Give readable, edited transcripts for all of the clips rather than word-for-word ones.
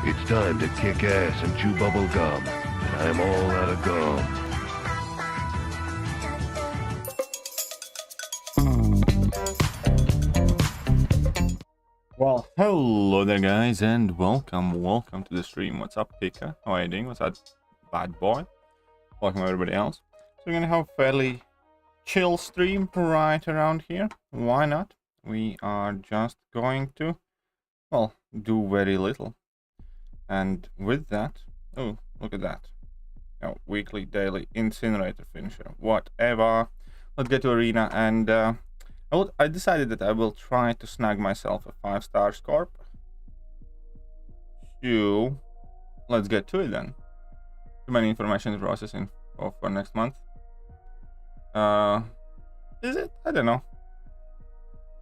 It's time to kick ass and chew bubble gum. And I'm all out of gum. Well, hello there guys and welcome to the stream. What's up, Pika? How are you doing? What's up, bad boy? Welcome everybody else. So we're gonna have a fairly chill stream right around here. Why not? We are just going to, well, do very little. And with that, oh, look at that. Weekly, daily, incinerator finisher, whatever. Let's get to arena and I decided that I will try to snag myself a 5-star Scorp. So, let's get to it then. Too many information processing for next month. Is it? I don't know.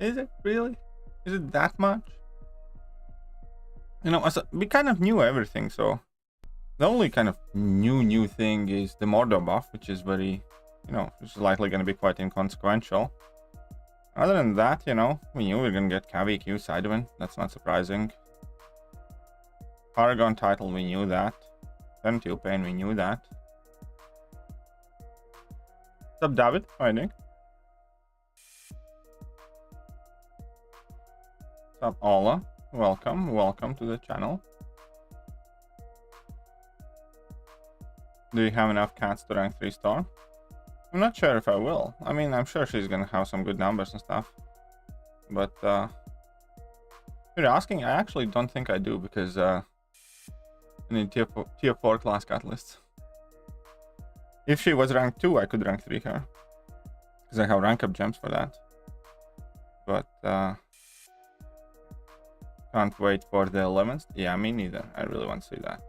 Is it really? Is it that much? You know, we kind of knew everything, so the only kind of new thing is the Mordor buff, which is very, you know, which is likely going to be quite inconsequential. Other than that, you know, we knew we were going to get KVQ Sidewind. That's not surprising. Paragon title, we knew that. Sentinel Pain, we knew that. What's up, David? How are you doing? What's up, Ola? Welcome to the channel. Do you have enough cats to rank 3-star? I'm not sure if I will. I mean, I'm sure she's gonna have some good numbers and stuff. But, if you're asking, I actually don't think I do, because, I need tier 4 class catalysts. If she was rank 2, I could rank 3 her. Because I have rank up gems for that. But, can't wait for the 11th. Yeah, me neither. I really want to see that.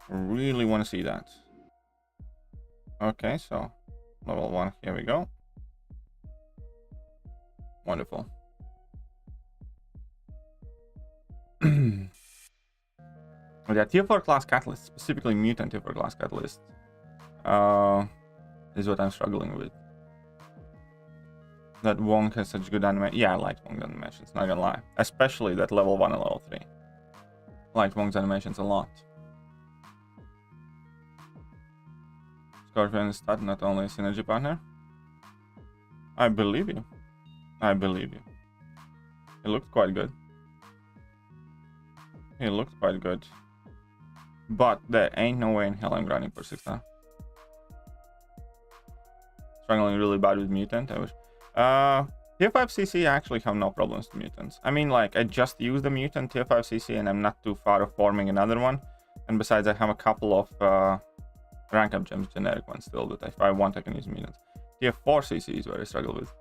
Really want to see that. Okay, so level 1, here we go. Wonderful. Yeah, tier 4 class catalyst, specifically mutant tier 4 class catalyst, is what I'm struggling with. That Wong has such good animation. Yeah, I like Wong's animations, not gonna lie. Especially that level 1 and level 3. I like Wong's animations a lot. Scorpion is stat, not only a synergy partner. I believe you. I believe you. He looked quite good. He looked quite good. But there ain't no way in hell I'm grinding for 6-star. Struggling really bad with mutant, I wish. Tier 5 CC I actually have no problems with mutants. I mean, like, I just used the mutant tier 5 CC and I'm not too far of forming another one. And besides, I have a couple of rank up gems, generic ones still, that if I want I can use mutants. Tier 4 CC is where I struggle with.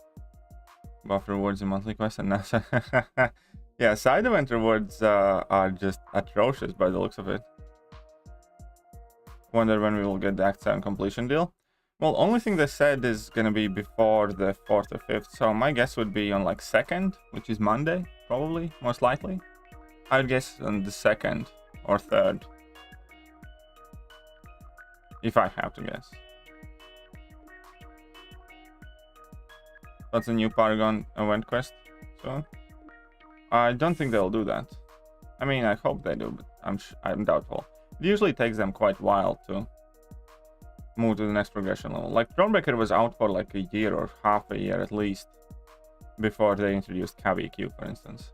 Buff rewards in monthly quests and now. Yeah, side event rewards are just atrocious by the looks of it. Wonder when we will get the Act 7 completion deal. Well, only thing they said is gonna be before the 4th or 5th, so my guess would be on like 2nd, which is Monday, probably, most likely. I'd guess on the 2nd or 3rd. If I have to guess. That's a new Paragon event quest soon. I don't think they'll do that. I mean, I hope they do, but I'm doubtful. It usually takes them quite a while to move to the next progression level. Like, Thronebreaker was out for like a year or half a year at least before they introduced KVQ, for instance.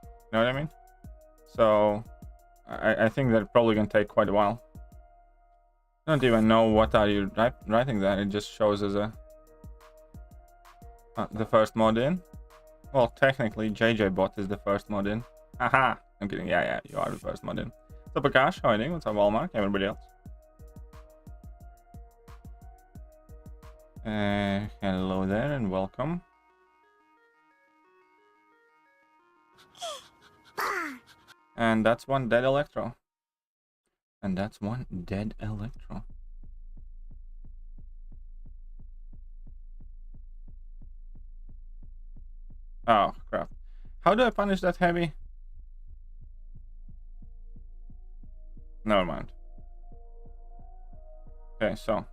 You know what I mean? So I think they're probably gonna take quite a while. I don't even know what are you writing there. It just shows as a the first mod in. Well, technically JJ bot is the first mod in. Haha, I'm kidding. Yeah, you are the first mod in. What's up, Akash? How are you doing? What's up, Walmart? Everybody else? Hello there and welcome. And that's one dead Electro. And that's one dead Electro. Oh, crap. How do I punish that heavy? Never mind. Okay, so.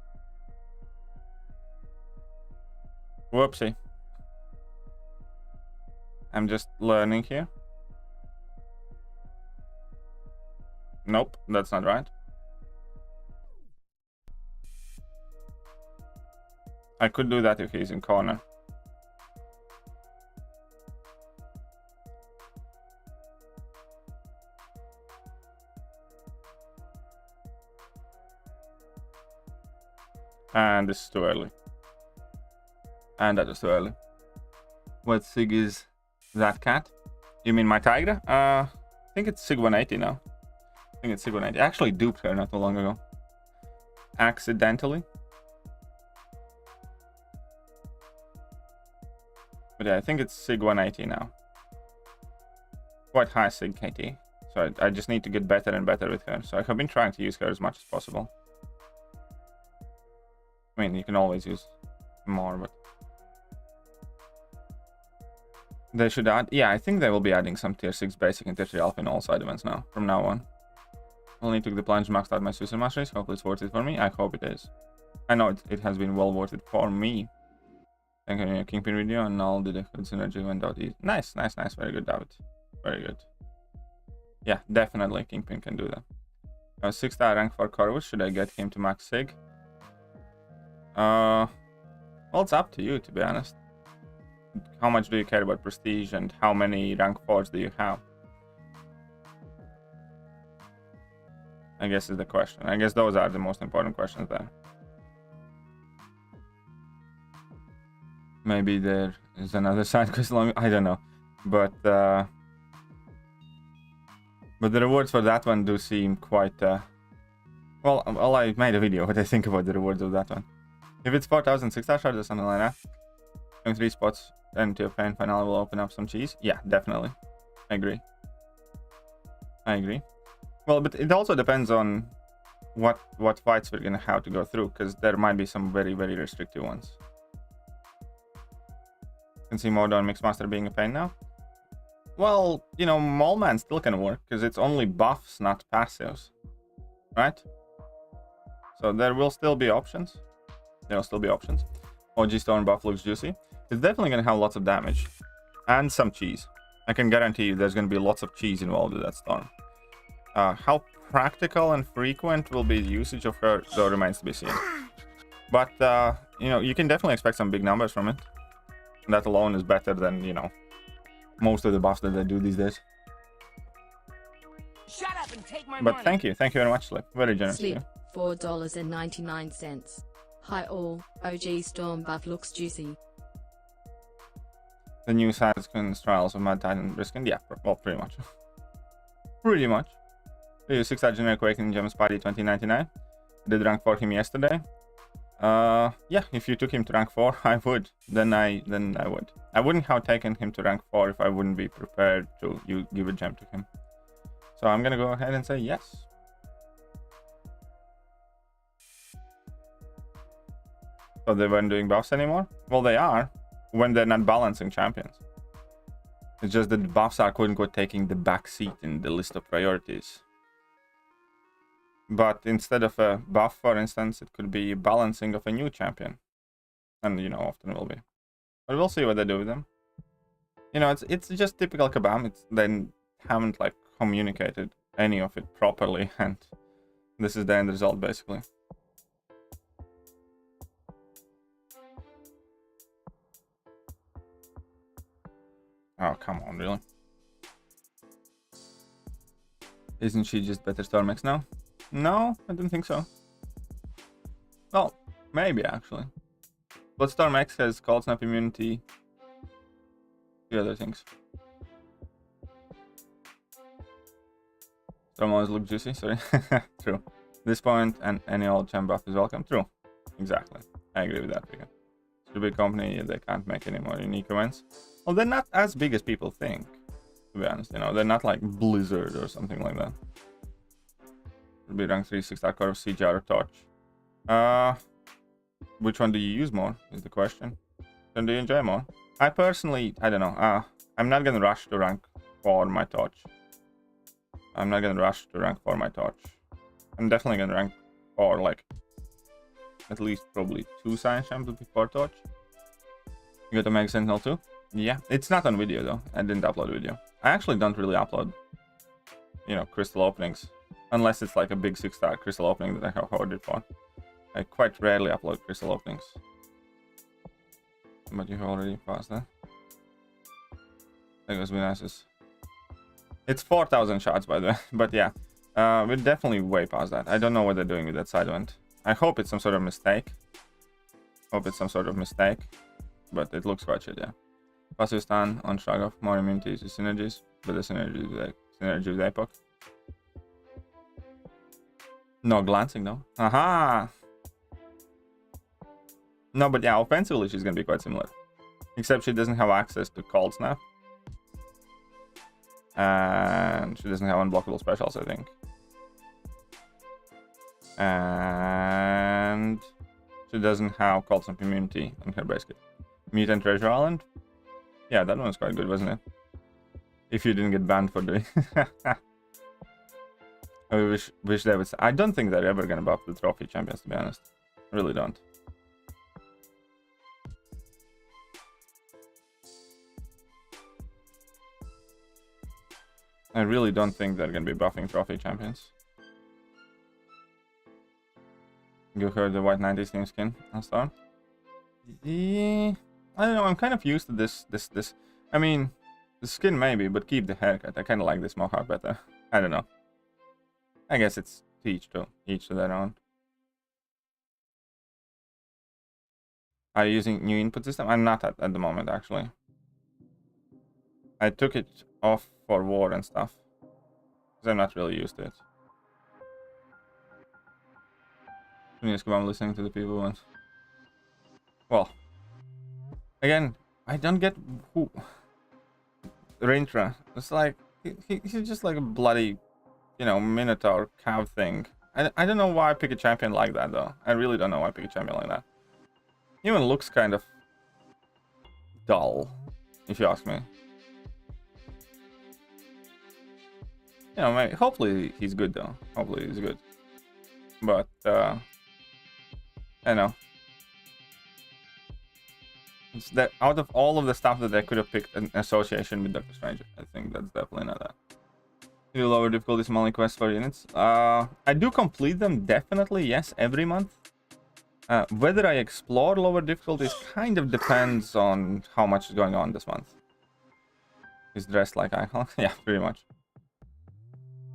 Whoopsie. I'm just learning here. Nope, that's not right. I could do that if he's in corner. And this is too early. And that is too early. What sig is that cat? You mean my tiger? I think it's sig 180 now. I think it's sig 180. I actually duped her not too long ago. Accidentally. But yeah, I think it's sig 180 now. Quite high sig KT. So I just need to get better and better with her. So I have been trying to use her as much as possible. I mean, you can always use more, but... They should add... Yeah, I think they will be adding some tier 6 basic and tier 3 alpha in all side events now, from now on. Only took the plunge maxed out my Suicide Masteries. Hopefully it's worth it for me. I hope it is. I know it has been well worth it for me. Thank you for your Kingpin video, and all the good synergy went out easy. Nice, nice, nice. Very good, David. Very good. Yeah, definitely Kingpin can do that. I was 6-star rank for Corvus. Should I get him to max sig? Well, it's up to you, to be honest. How much do you care about prestige, and how many rank 4s do you have? I guess is the question. I guess those are the most important questions there. Maybe there is another side quest long. I don't know, but the rewards for that one do seem quite. Well, I made a video what I think about the rewards of that one. If it's 4,000 6-star shards or something like that, having 3 spots into a pain finale will open up some cheese. Yeah, definitely. I agree. I agree. Well, but it also depends on what fights we're gonna have to go through, because there might be some very, very restrictive ones. Can see Modern Mixmaster being a pain now. Well, you know, Mallman still can work, because it's only buffs, not passives. Right? So there will still be options. There will still be options. OG Storm buff looks juicy. It's definitely going to have lots of damage. And some cheese. I can guarantee you there's going to be lots of cheese involved with that Storm. How practical and frequent will be the usage of her, though, remains to be seen. But, you know, you can definitely expect some big numbers from it. And that alone is better than, you know, most of the buffs that they do these days. Shut up and take my but money. thank you very much, Slip. Very generous. Sleep, $4.99. Hi all, OG Storm buff looks juicy. The new size trials of Mad Titan Briskin. Yeah, well, pretty much. Pretty much. We use 6-star generic Awakening Gem Spidey 2099. Did rank 4 him yesterday. Yeah, if you took him to rank 4, I would. Then I would. I wouldn't have taken him to rank 4 if I wouldn't be prepared to give a gem to him. So I'm gonna go ahead and say yes. So they weren't doing buffs anymore? Well, they are, when they're not balancing champions. It's just that the buffs are quote-unquote taking the back seat in the list of priorities. But instead of a buff, for instance, it could be balancing of a new champion. And, you know, often will be. But we'll see what they do with them. You know, it's just typical Kabam. They haven't, like, communicated any of it properly. And this is the end result, basically. Oh, come on, really? Isn't she just better Storm-X now? No, I don't think so. Well, maybe, actually. But Storm-X has Cold Snap immunity. The other things. Storm always look juicy, sorry. True. This point and any old champ buff is welcome. True. Exactly. I agree with that figure. It's a big company, they can't make any more unique events. Well, they're not as big as people think, to be honest. You know, they're not like Blizzard or something like that. It'll be rank 3, 6-star Core of CGR or Torch. Which one do you use more, is the question. Then do you enjoy more? I personally, I don't know. I'm not gonna rush to rank 4 my Torch. I'm not gonna rush to rank 4 my Torch. I'm definitely gonna rank 4, like, at least probably 2 Science Champs before Torch. You got to make Sentinel too? Yeah, it's not on video though. I didn't upload video. I actually don't really upload, you know, crystal openings Unless it's like a big 6-star crystal opening that I have hoarded for. I quite rarely upload crystal openings. But you have already passed that. That goes be nice. It's 4,000 shots, by the way. But yeah, we're definitely way past that. I don't know what they're doing with that side event. I hope it's some sort of mistake. But it looks quite shit, yeah. Passive stun on shrug off, more immunity to synergies, but the synergy with Epoch. No glancing, no. Aha! No, but yeah, offensively she's gonna be quite similar. Except she doesn't have access to Cold Snap. And she doesn't have unblockable specials, I think. And she doesn't have Cold Snap immunity on her base kit. Mutant Treasure Island? Yeah, that one was quite good, wasn't it? If you didn't get banned for doing I wish they would. I don't think they're ever gonna buff the trophy champions, to be honest. I really don't. I really don't think they're gonna be buffing trophy champions. You heard the white 90s team skin on Storm? Yeah, I don't know, I'm kind of used to this. I mean, the skin maybe, but keep the haircut. I kind of like this mohawk better. I don't know. I guess it's to each to their own. Are you using new input system? I'm not at the moment, actually. I took it off for war and stuff. Because I'm not really used to it. I'm listening to the people once. Well, again, I don't get who Rintra. It's like he's just like a bloody, you know, Minotaur cow thing. I don't know why I pick a champion like that though. I really don't know why I pick a champion like that. He even looks kind of dull, if you ask me. You know, maybe, hopefully he's good though. Hopefully he's good. But I know. It's that out of all of the stuff that I could have picked an association with Doctor Strange, I think that's definitely not that. You lower difficulty smalling quests for units. I do complete them definitely, yes, every month. Whether I explore lower difficulties kind of depends on how much is going on this month. He's dressed like Icon. Yeah, pretty much.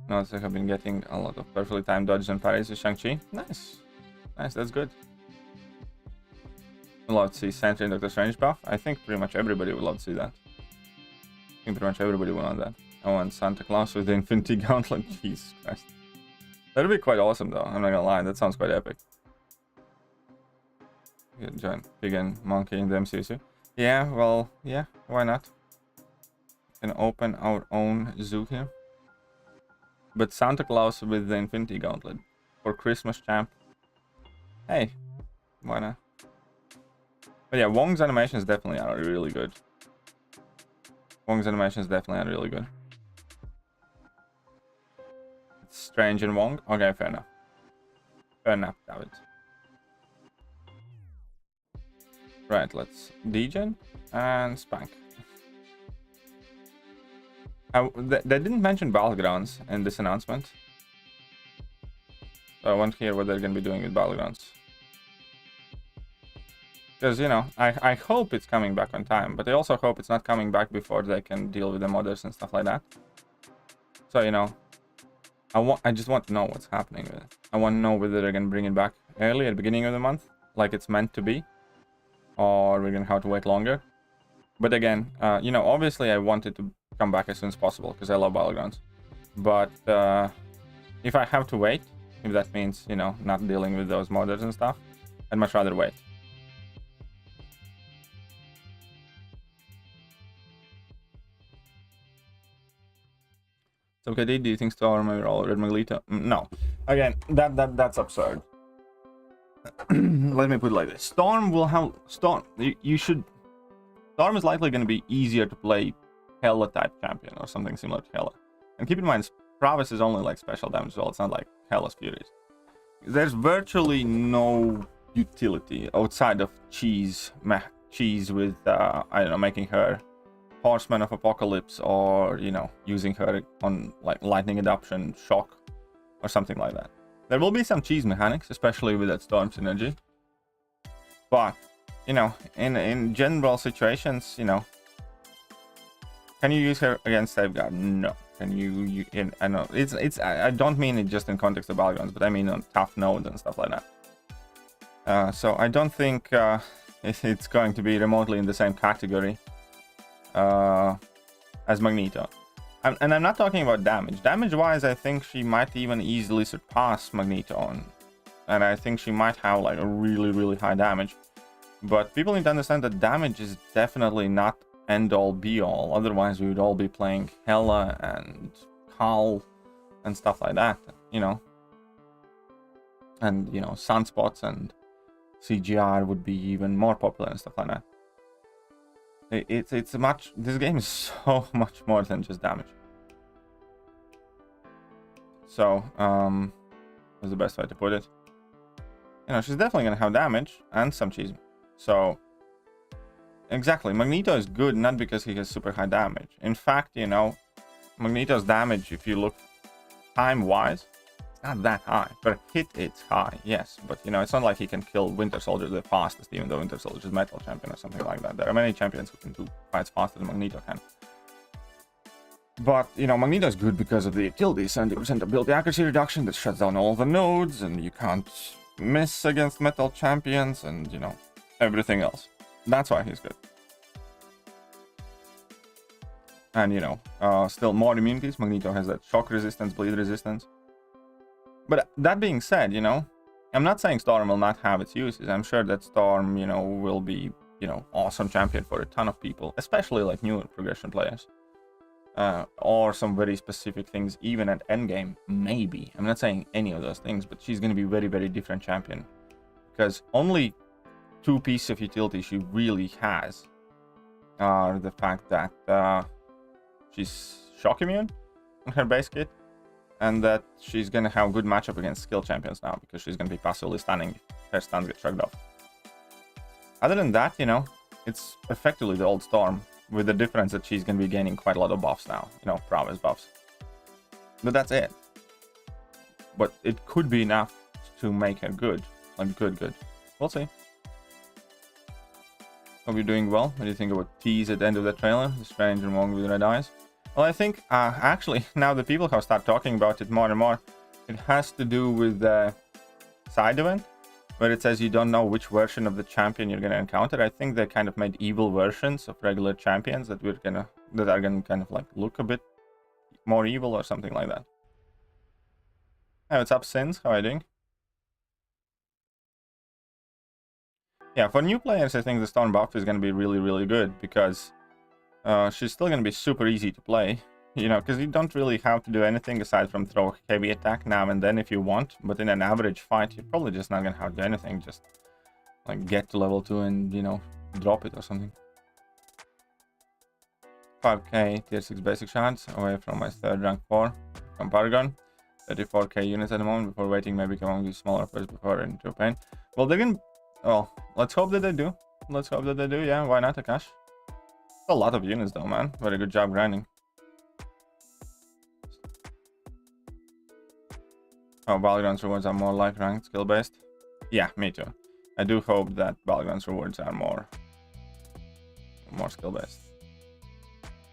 Notice I have been getting a lot of perfectly timed dodges and parries with Shang-Chi. Nice. Nice, that's good. I'd love to see Sentry and Doctor Strange buff. I think pretty much everybody would love to see that. I think pretty much everybody would want that. I want Santa Claus with the Infinity Gauntlet. Jesus Christ. That'd be quite awesome though, I'm not gonna lie. That sounds quite epic. You join Pig and Monkey in the MCOC. Yeah, well, yeah, why not? We can open our own zoo here. But Santa Claus with the Infinity Gauntlet for Christmas champ. Hey, why not? But yeah, Wong's animations definitely are really good. Wong's animations definitely are really good. It's Strange and Wong. Okay, fair enough. Fair enough, David. Right, let's degen and spank. They didn't mention Battlegrounds in this announcement. So I want to hear what they're going to be doing with Battlegrounds. Because, you know, I hope it's coming back on time, but I also hope it's not coming back before they can deal with the modders and stuff like that. So, you know, I just want to know what's happening with it. I want to know whether they're going to bring it back early at the beginning of the month, like it's meant to be, or we're going to have to wait longer. But again, you know, obviously I want it to come back as soon as possible because I love Battlegrounds. But if I have to wait, if that means, you know, not dealing with those modders and stuff, I'd much rather wait. So, okay, do you think Storm or all Red Maglito? No. Again, that's absurd. Let me put it like this. Storm will have... Storm is likely going to be easier to play Hela type champion or something similar to Hela. And keep in mind, Prowess is only like special damage as well. It's not like Hela's Furies. There's virtually no utility outside of cheese with, I don't know, making her Horseman of Apocalypse or, you know, using her on like Lightning Adoption, Shock, or something like that. There will be some cheese mechanics, especially with that Storm synergy. But, you know, in general situations, you know, can you use her against Safeguard? No. Can you I know I don't mean it just in context of Balgons, but I mean on tough nodes and stuff like that. So I don't think it's going to be remotely in the same category as Magneto. And I'm not talking about damage. Damage-wise, I think she might even easily surpass Magneto, and I think she might have like a really, really high damage. But people need to understand that damage is definitely not end-all, be-all. Otherwise, we would all be playing Hela and Carl and stuff like that, you know. And, you know, Sunspots and CGR would be even more popular and stuff like that. This game is so much more than just damage. So, what's the best way to put it? You know, she's definitely gonna have damage and some cheese. So, exactly, Magneto is good not because he has super high damage. In fact, you know, Magneto's damage, if you look time-wise, it's not that high. Per hit, it's high, yes. But, you know, it's not like he can kill Winter Soldier the fastest, even though Winter Soldier is Metal Champion or something like that. There are many champions who can do fights faster than Magneto can. But, you know, Magneto is good because of the utility, 70% ability accuracy reduction that shuts down all the nodes, and you can't miss against Metal Champions, and, you know, everything else. That's why he's good. And, you know, still more immunities. Magneto has that shock resistance, bleed resistance. But that being said, you know, I'm not saying Storm will not have its uses. I'm sure that Storm, you know, will be, you know, awesome champion for a ton of people, especially like newer progression players. Or some very specific things, even at endgame, maybe. I'm not saying any of those things, but she's going to be very, very different champion. Because only two pieces of utility she really has are the fact that she's shock immune on her base kit, and that she's going to have good matchup against skill champions now, because she's going to be passively stunning if her stuns get shrugged off. Other than that, you know, it's effectively the old Storm, with the difference that she's going to be gaining quite a lot of buffs now, you know, prowess buffs. But that's it. But it could be enough to make her good. Like, good. We'll see. Hope you're doing well. What do you think about tease at the end of the trailer? The strange and wrong with red eyes. Well, I think, actually, now that people have started talking about it more and more, it has to do with the side event, where it says you don't know which version of the champion you're going to encounter. I think they kind of made evil versions of regular champions that are going to kind of like look a bit more evil or something like that. Hey, what's up, Sins? How are you doing? Yeah, for new players, I think the Storm buff is going to be really, really good, because she's still going to be super easy to play. You know, because you don't really have to do anything aside from throw heavy attack now and then if you want. But in an average fight, you're probably just not going to have to do anything. Just, like, get to level 2 and, you know, drop it or something. 5k tier 6 basic shots away from my third rank 4 from Paragon. 34k units at the moment before waiting. Maybe come on these smaller first before into pain. Well, they're going to... Well, let's hope that they do. Let's hope that they do, yeah. Why not, Akash? A lot of units though, man. Very good job grinding. Oh, Balgron's rewards are more life ranked, skill based. Yeah, me too. I do hope that Balgron's rewards are more skill based.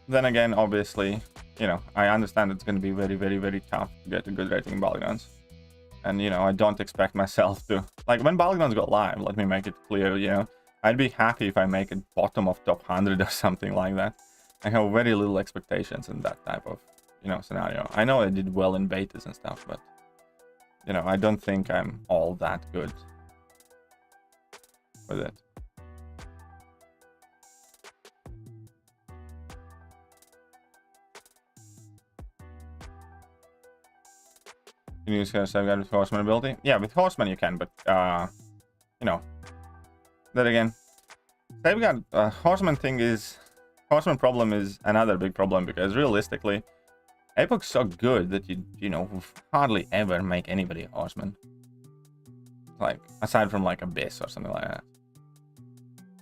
Then again, obviously, you know, I understand it's going to be very, very, very tough to get a good rating in Balgron's. And, you know, I don't expect myself to... Like, when Balgron's go live, let me make it clear, you know, I'd be happy if I make it bottom of top 100 or something like that. I have very little expectations in that type of, you know, scenario. I know I did well in betas and stuff, but... You know, I don't think I'm all that good with it. Can you use Safeguard with Horseman ability? Yeah, with Horseman you can, but, you know, then again, Safeguard, Horseman thing is, Horseman problem is another big problem, because realistically, Apoc's so good that you know, hardly ever make anybody a Horseman. Like, aside from like Abyss or something like that.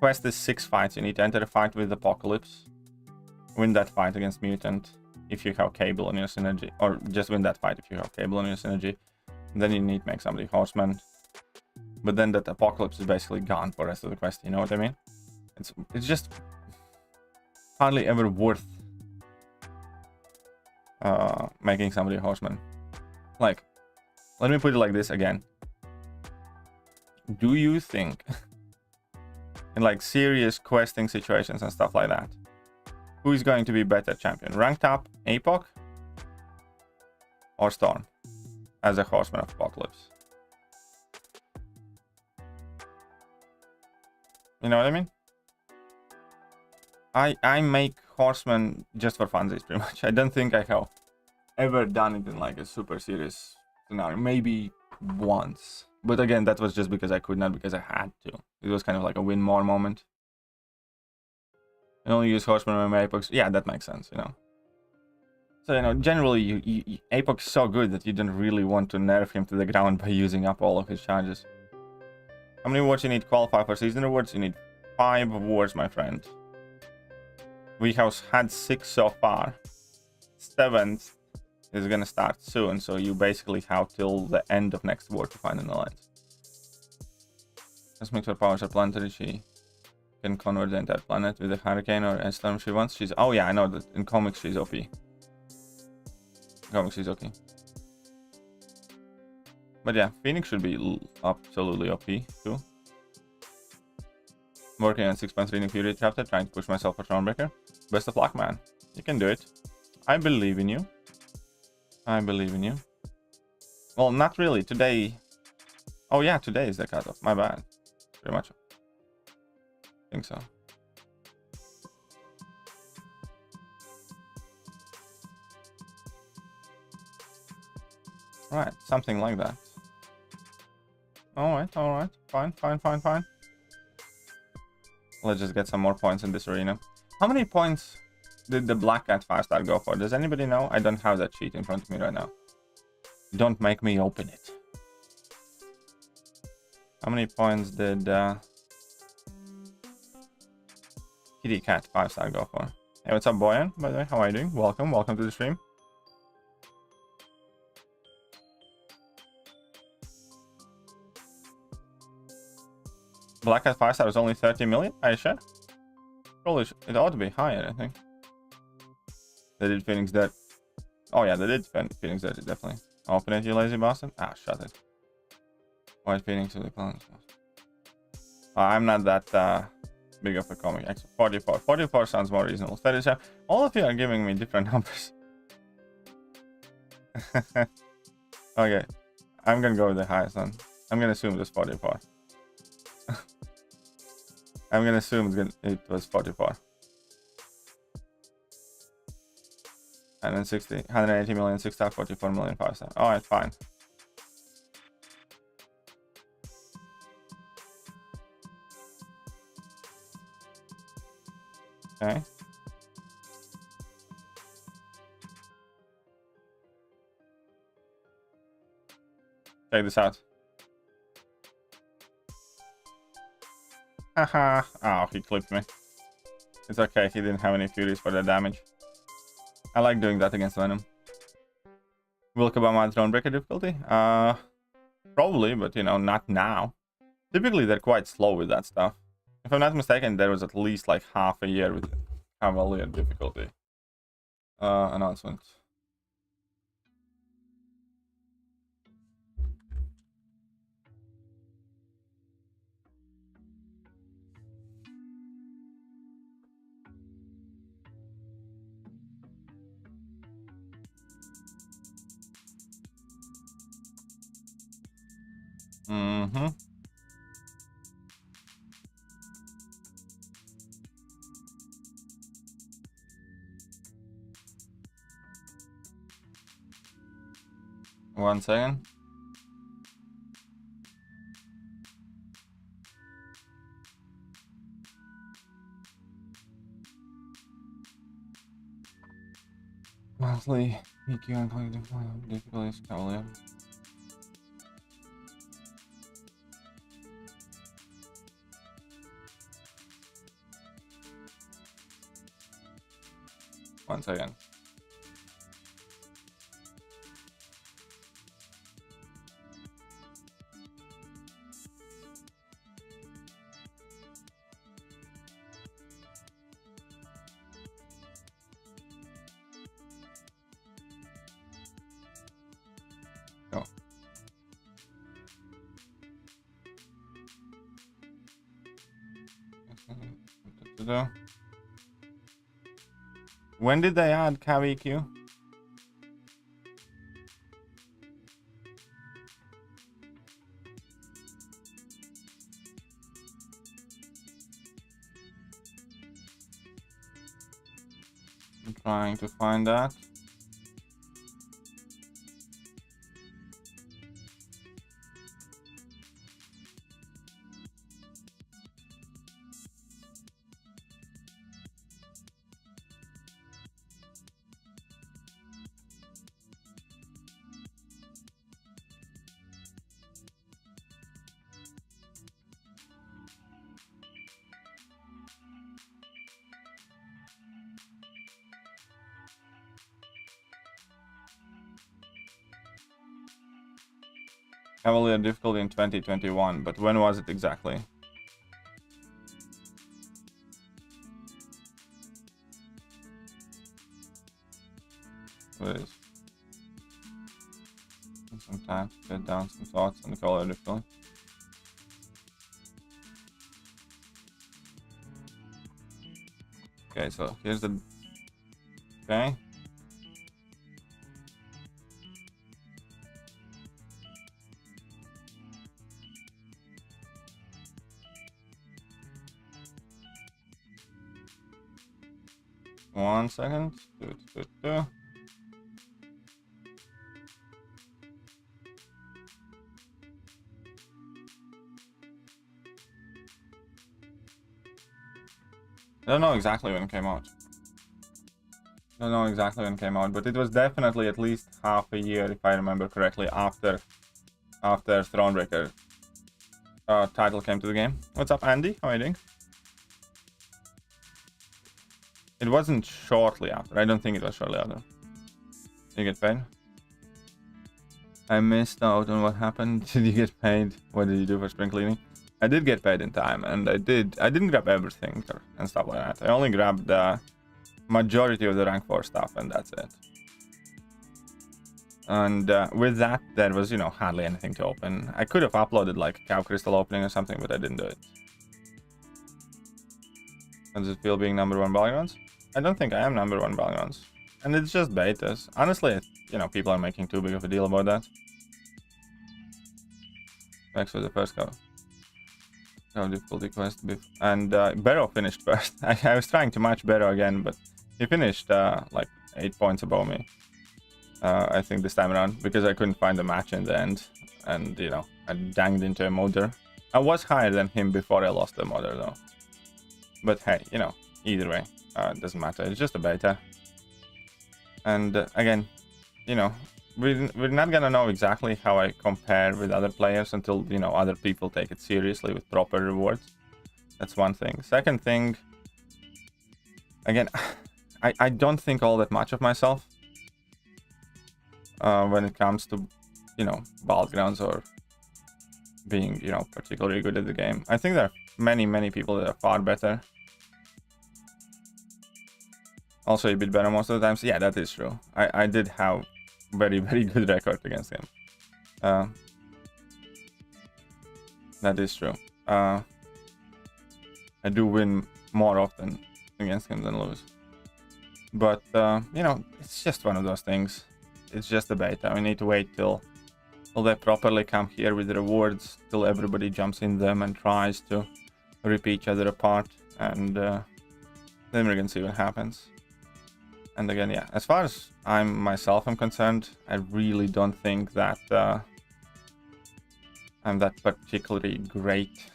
Quest is 6 fights. You need to enter a fight with Apocalypse. Win that fight against Mutant. if you have cable on your synergy, or just win that fight if you have cable on your synergy. Then you need to make somebody horseman. But then that apocalypse is basically gone for the rest of the quest, you know what I mean? It's just hardly ever worth making somebody a horseman. Like, let me put it like this again. Do you think in like serious questing situations and stuff like that, who is going to be better champion? Ranked up Apoc or Storm as a horseman of apocalypse? You know what I mean? I make horsemen just for funsies, pretty much. I don't think I have ever done it in like a super serious scenario. Maybe once. But again, that was just because I could not, because I had to. It was kind of like a win more moment. I only use horsemen on my Apocs. Yeah, that makes sense, you know. So, you know, generally, Apoc is so good that you don't really want to nerf him to the ground by using up all of his charges. How many awards you need to qualify for season rewards? You need 5 awards, my friend. We have had 6 so far. 7th is gonna start soon, so you basically have till the end of next war to find an alliance. Let's make sure powers are planetary. She can convert the entire planet with a hurricane or a storm she wants. She's, oh yeah, I know that in comics she's OP. In comics she's okay. But yeah, Phoenix should be absolutely OP too. I'm working on 6.3 new Fury chapter, trying to push myself for Thronebreaker. Best of luck, man. You can do it. I believe in you. I believe in you. Well, not really. Today... Oh yeah, today is the cutoff. My bad. Pretty much. I think so. Right, something like that. Alright, alright. Fine, fine, fine, fine. Let's just get some more points in this arena. How many points did the Black Cat 5-star go for? Does anybody know? I don't have that sheet in front of me right now. Don't make me open it. How many points did Kitty Cat 5-star go for? Hey, what's up, Boyan? By the way, how are you doing? Welcome, welcome to the stream. Black Cat 5-star is only 30 million? Are you sure? Probably it ought to be higher, I think. They did Phoenix Dead. Oh yeah, they did Phoenix Dead, definitely. Open it, you lazy bastard. Ah, shut it. White Phoenix to the clones. I'm not that big of a comic. Actually, 44. 44 sounds more reasonable. 37. All of you are giving me different numbers. Okay. I'm gonna go with the highest one. I'm gonna assume it's 44. I'm gonna assume it was 44. 160, 180 million 6-star, 44 million 5-star. Alright, fine. Okay. Check this out. Haha. Oh, he clipped me. It's okay, he didn't have any furies for the damage. I like doing that against Venom. Will Kabama Thronebreaker difficulty? Probably, but you know, not now. Typically, they're quite slow with that stuff. If I'm not mistaken, there was at least like half a year with Cavalier difficulty announcement. Mm-hmm. One second. Monthly EQ and collective difficulties Cavalier. One second. Go. When did they add KVQ? I'm trying to find that. Cavalier difficulty in 2021, but when was it exactly? What is? Some time to get down some thoughts on the Cavalier difficulty. Okay, so here's the. Okay. One second. Do. I don't know exactly when it came out. But it was definitely at least half a year, if I remember correctly, after Thronebreaker title came to the game. What's up, Andy? How are you doing? It wasn't shortly after. I don't think it was shortly after. Did you get paid? I missed out on what happened. Did you get paid? What did you do for spring cleaning? I did get paid in time, and I didn't grab everything and stuff like that. I only grabbed the majority of the rank 4 stuff, and that's it. And with that, there was, you know, hardly anything to open. I could have uploaded like a cow crystal opening or something, but I didn't do it. How does it feel being #1 Battlegrounds? I don't think I am #1 Battlegrounds. And it's just betas. Honestly, you know, people are making too big of a deal about that. Thanks for the first cover. No difficulty quest. And Barrow finished first. I was trying to match Barrow again, but he finished like 8 points above me. I think this time around, because I couldn't find a match in the end. And, you know, I danged into a motor. I was higher than him before I lost the motor, though. But hey, you know, either way, it doesn't matter. It's just a beta. And again, you know, we're not gonna know exactly how I compare with other players until, you know, other people take it seriously with proper rewards. That's one thing. Second thing, again, I don't think all that much of myself when it comes to, you know, battlegrounds or being, you know, particularly good at the game. I think there are many people that are far better. Also a bit better most of the times. Yeah, that is true. I did have very good record against him. That is true. I do win more often against him than lose. But you know, it's just one of those things. It's just a beta. We need to wait till they properly come here with the rewards, till everybody jumps in them and tries to rip each other apart, and then we're gonna see what happens. And again, yeah, as far as I'm concerned, I really don't think that I'm that particularly great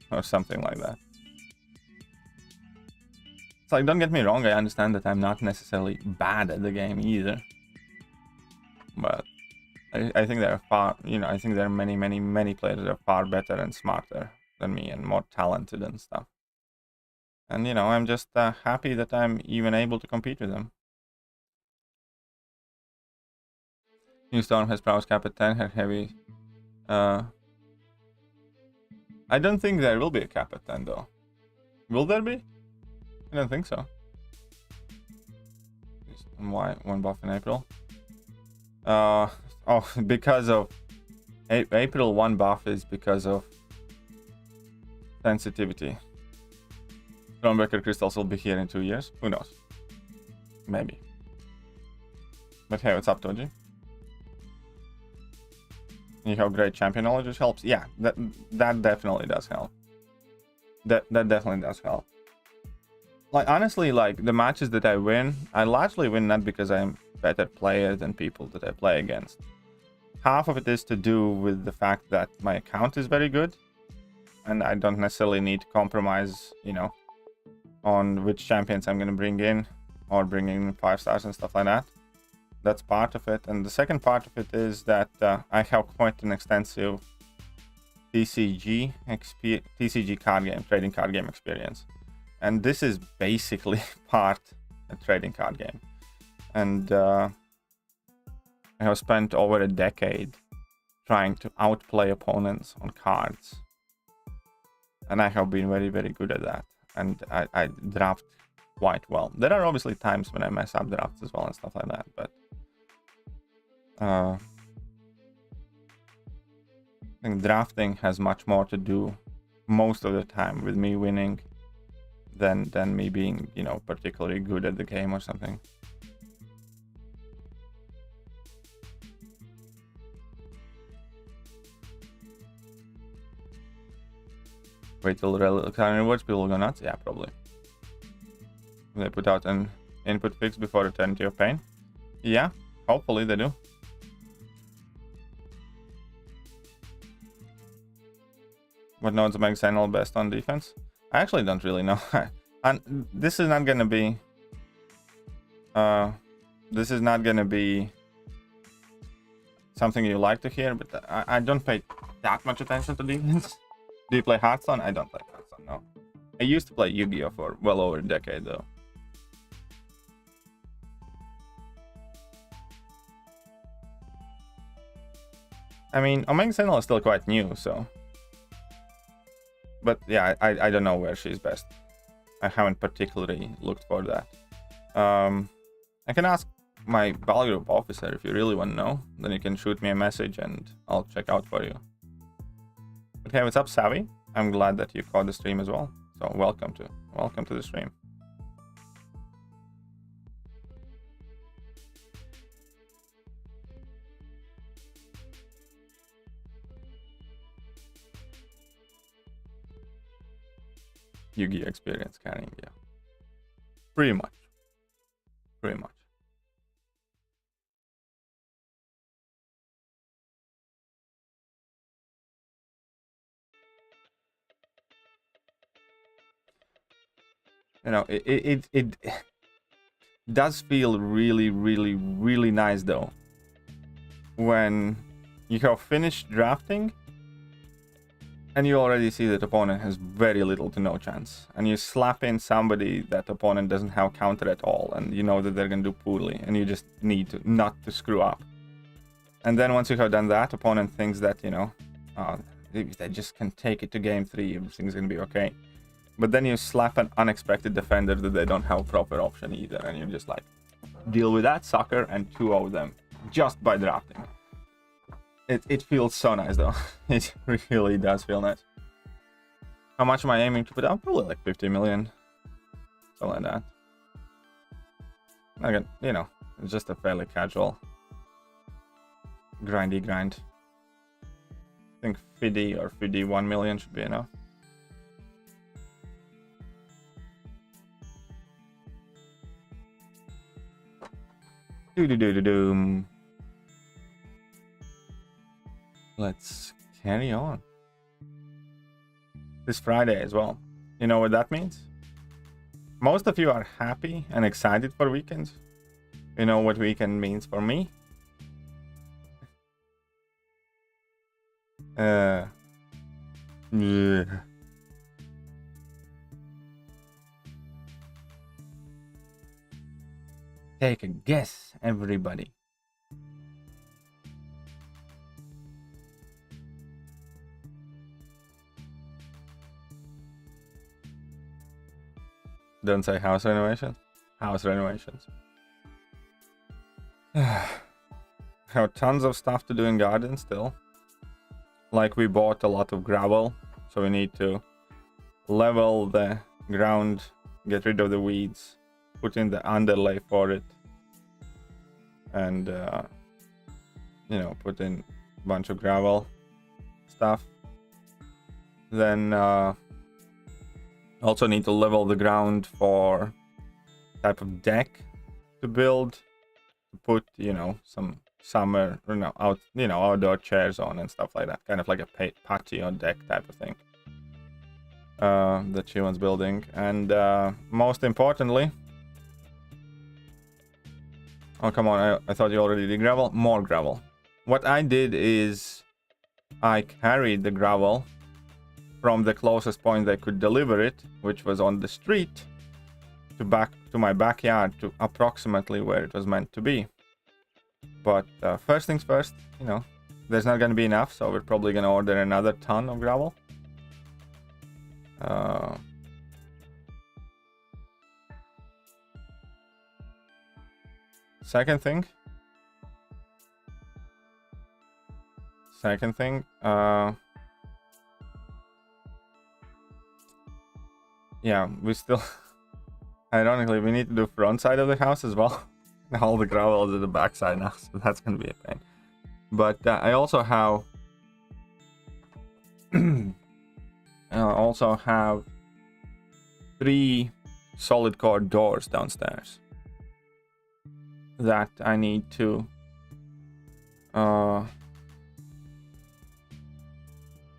or something like that. It's like, don't get me wrong, I understand that I'm not necessarily bad at the game either. But I think there are I think there are many players that are far better and smarter than me and more talented and stuff. And, you know, I'm just happy that I'm even able to compete with them. New Storm has prowess cap at 10, her heavy. I don't think there will be a cap at 10 though. Will there be? I don't think so. And why? One buff in April. Oh, because of April 1 buff is because of sensitivity. Thronebreaker crystals will be here in 2 years. Who knows? Maybe. But hey, what's up, Toji? You have great champion knowledge, which helps. Yeah, that definitely does help. That definitely does help. Like, honestly, like, the matches that I win, I largely win not because I'm better player than people that I play against. Half of it is to do with the fact that my account is very good, and I don't necessarily need to compromise, you know, on which champions I'm going to bring in, or bring in 5 stars and stuff like that. That's part of it. And the second part of it is that I have quite an extensive TCG card game, trading card game experience. And this is basically part a trading card game. And I have spent over a decade trying to outplay opponents on cards. And I have been very, very good at that. And I draft quite well. There are obviously times when I mess up drafts as well and stuff like that, but I think drafting has much more to do most of the time with me winning than me being, you know, particularly good at the game or something. Wait till current rewards, people will go nuts? Yeah, probably. They put out an input fix before Eternity of Pain? Yeah, hopefully they do. What nodes make Sentinel best on defense? I actually don't really know. And this is not gonna be something you like to hear, but I don't pay that much attention to defense. Do you play Hearthstone? I don't play Hearthstone, no. I used to play Yu-Gi-Oh for well over a decade though. I mean, Omega Sentinel is still quite new, so. But yeah, I don't know where she's best. I haven't particularly looked for that. I can ask my Battle Group officer if you really want to know. Then you can shoot me a message and I'll check out for you. Okay, what's up, Savvy? I'm glad that you caught the stream as well. So welcome to the stream. Yu-Gi-Oh experience carrying, yeah. Pretty much. Pretty much. You know, it does feel really, really, really nice though when you have finished drafting and you already see that opponent has very little to no chance, and you slap in somebody that opponent doesn't have counter at all, and you know that they're gonna do poorly, and you just need to not to screw up. And then once you have done that, opponent thinks that, you know, if they just can take it to game 3, everything's gonna be okay. But then you slap an unexpected defender that they don't have a proper option either, and you're just like, deal with that sucker and 2-0 them just by drafting. It feels so nice though. It really does feel nice. How much am I aiming to put out? Probably like 50 million. Something like that. Again, you know, it's just a fairly casual grindy grind. I think FIDI or FIDI 1 million should be enough. Do-do-do-do-doom. Let's carry on. This Friday as well. You know what that means? Most of you are happy and excited for weekends. You know what weekend means for me? Yeah. Take a guess, everybody. Don't say house renovation. House renovations. have tons of stuff to do in garden still. Like we bought a lot of gravel, so we need to level the ground, get rid of the weeds, put in the underlay for it, and you know, put in a bunch of gravel stuff. Then also need to level the ground for type of deck to build, to put, you know, some summer, or no, out, you know, outdoor chairs on and stuff like that, kind of like a patio deck type of thing that she was building. And most importantly, oh come on, I thought you already did gravel. More gravel. What I did is I carried the gravel from the closest point they could deliver it, which was on the street, to back to my backyard, to approximately where it was meant to be. But first things first, you know, there's not going to be enough, so we're probably going to order another ton of gravel. Second thing, yeah, we still ironically we need to do front side of the house as well. All the gravel is at the back side now, so that's gonna be a pain. But I also have have 3 solid core doors downstairs that I need to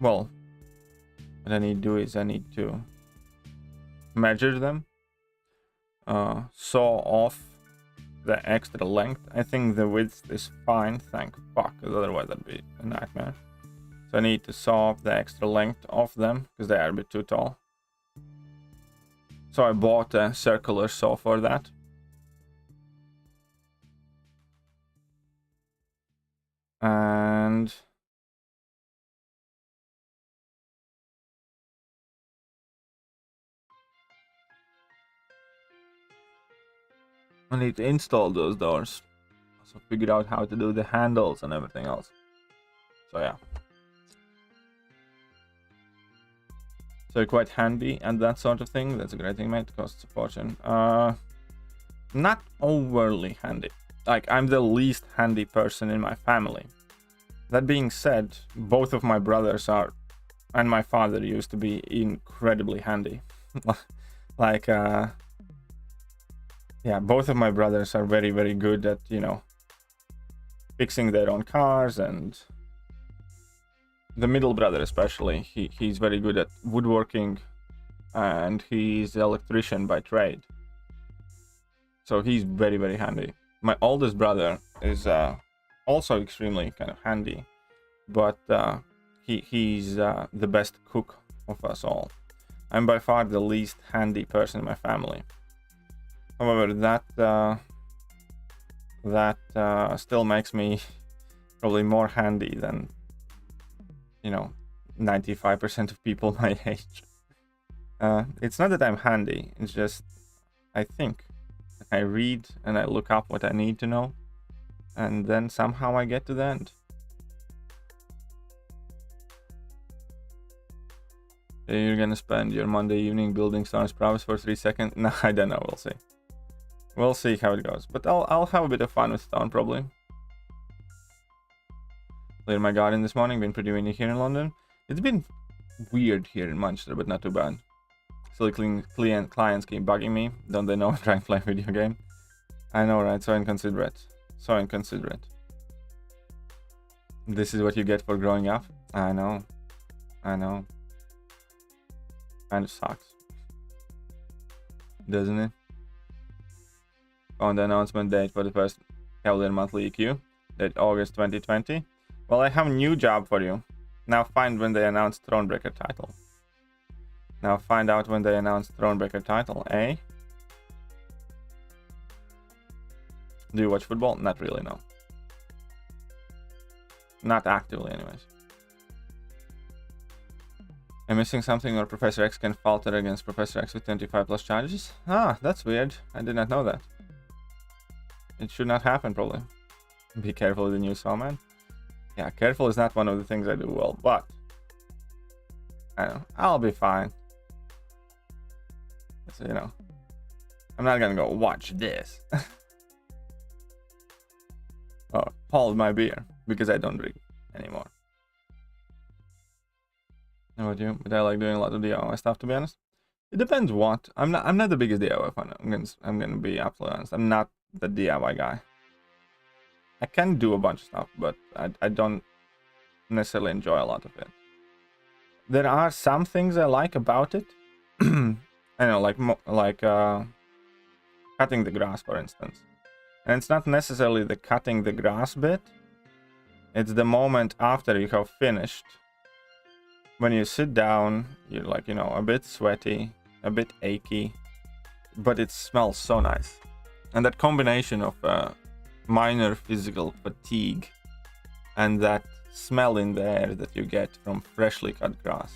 well, what I need to do is I need to measure them, saw off the extra length. I think the width is fine, thank fuck, because otherwise that'd be a nightmare. So I need to saw off the extra length of them because they are a bit too tall. So I bought a circular saw for that. And I need to install those doors. Also figure out how to do the handles and everything else. So yeah. So quite handy and that sort of thing. That's a great thing, mate. Costs a fortune. Not overly handy. Like, I'm the least handy person in my family. That being said, both of my brothers are, and my father used to be incredibly handy. Like, yeah, both of my brothers are very, very good at, you know, fixing their own cars, and the middle brother especially, he's very good at woodworking, and he's an electrician by trade. So he's very, very handy. My oldest brother is also extremely kind of handy, but he's the best cook of us all. I'm by far the least handy person in my family. However, that still makes me probably more handy than, you know, 95% of people my age. It's not that I'm handy, it's just I think. I read and I look up what I need to know, and then somehow I get to the end. You're gonna spend your Monday evening building Storm's Prowess for 3 seconds? No, I don't know, we'll see. We'll see how it goes, but I'll have a bit of fun with Stone probably. Cleared my garden this morning, been pretty windy here in London. It's been weird here in Manchester, but not too bad. Still clients keep bugging me. Don't they know I'm trying to play a video game? I know, right? So inconsiderate. So inconsiderate. This is what you get for growing up? I know. I know. Kind of sucks. Doesn't it? On the announcement date for the first Cavalier monthly EQ, date August 2020. Well, I have a new job for you. Now find when they announced Thronebreaker title. Now find out when they announced Thronebreaker title, eh? Do you watch football? Not really, no. Not actively, anyways. I'm missing something, or Professor X can falter against Professor X with 25+ charges? Ah, that's weird. I did not know that. It should not happen, probably. Be careful with the new saw, man. Yeah, careful is not one of the things I do well, but I don't know, I'll be fine. So, you know, I'm not gonna go watch this. Oh, hold my beer because I don't drink anymore. How about you? But I like doing a lot of DIY stuff, to be honest. It depends what. I'm not the biggest DIY fan. I'm gonna be absolutely honest. I'm not the DIY guy. I can do a bunch of stuff, but I don't necessarily enjoy a lot of it. There are some things I like about it. I know, like cutting the grass, for instance. And it's not necessarily the cutting the grass bit. It's the moment after you have finished. When you sit down, you're like, you know, a bit sweaty, a bit achy, but it smells so nice. And that combination of minor physical fatigue and that smell in the air that you get from freshly cut grass,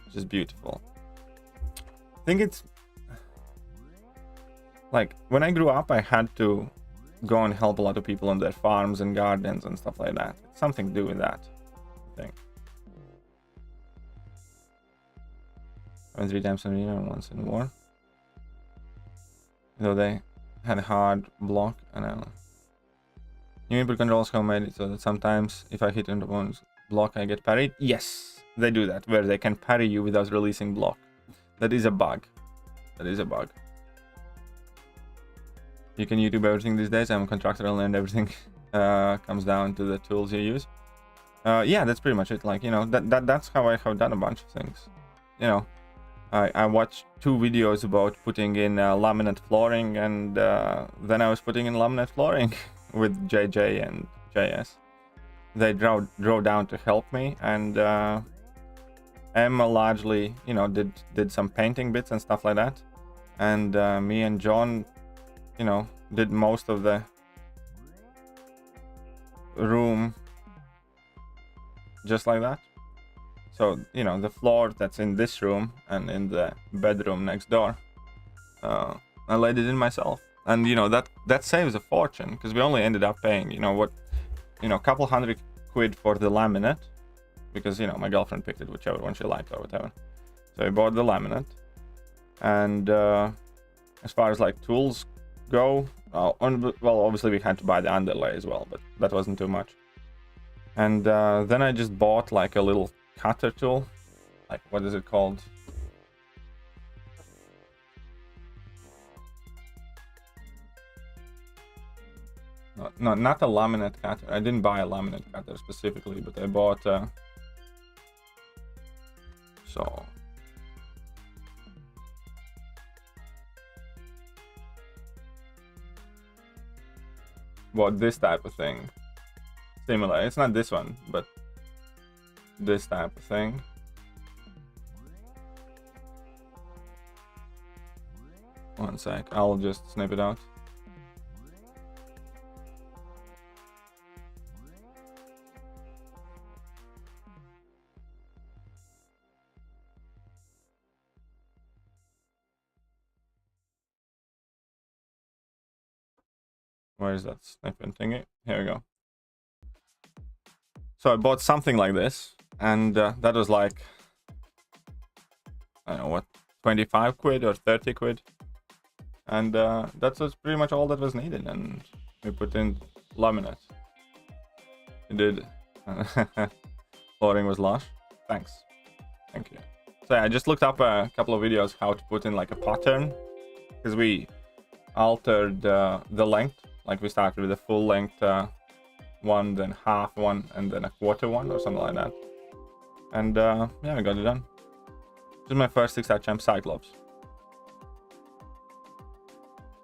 which is beautiful. I think it's like when I grew up, I had to go and help a lot of people on their farms and gardens and stuff like that. It's something to do with that, I think. I went 3 times in arena and once in war. Though they had a hard block, and I don't know. New input controls have made it so that sometimes if I hit into one's block, I get parried. Yes, they do that, where they can parry you without releasing block. That is a bug. That is a bug. You can YouTube everything these days. I'm a contractor and everything comes down to the tools you use. Yeah, that's pretty much it. Like, you know, that's how I have done a bunch of things. You know, I watched 2 videos about putting in laminate flooring, and then I was putting in laminate flooring with JJ and JS. They drove down to help me, and Emma largely, you know, did some painting bits and stuff like that, and me and John, you know, did most of the room just like that. So, you know, the floor that's in this room and in the bedroom next door, I laid it in myself. And, you know, that saves a fortune, because we only ended up paying, you know, what, you know, a couple £100 for the laminate, because, you know, my girlfriend picked it, whichever one she liked or whatever. So I bought the laminate. And as far as like tools go, well, obviously we had to buy the underlay as well, but that wasn't too much. And then I just bought like a little cutter tool, like, what is it called? No, not a laminate cutter. I didn't buy a laminate cutter specifically, but I bought so bought this type of thing, similar. It's not this one, but this type of thing. One sec, I'll just snip it out. Where is that snipping thingy? Here we go. So I bought something like this, and that was like, I don't know what, 25 quid or 30 quid. And that was pretty much all that was needed, and we put in laminate. It did. Flooring was lush. Thanks. Thank you. So yeah, I just looked up a couple of videos how to put in like a pattern, because we altered the length. Like we started with a full length one, then half one, and then a quarter one or something like that. And yeah, I got it done. This is my first 6-star champ Cyclops.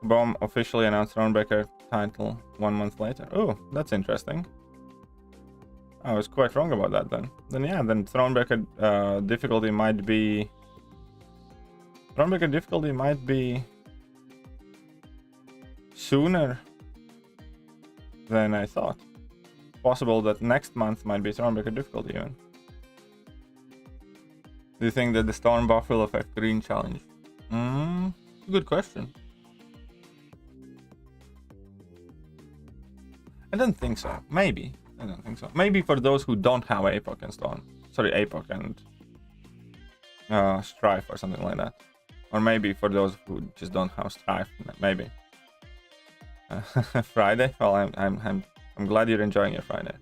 Bomb officially announced Thronebreaker title 1 month later. Oh, that's interesting. I was quite wrong about that then. Then yeah, then Thronebreaker difficulty might be... Thronebreaker difficulty might be sooner than I thought. Possible that next month might be Thronebreaker difficulty even. Do you think that the storm buff will affect green challenge? Good question. I don't think so. Maybe. I don't think so. Maybe for those who don't have APOC and Storm. Sorry, APOC and Strife or something like that. Or maybe for those who just don't have Strife. Maybe. Friday? Well, I'm glad you're enjoying your Friday.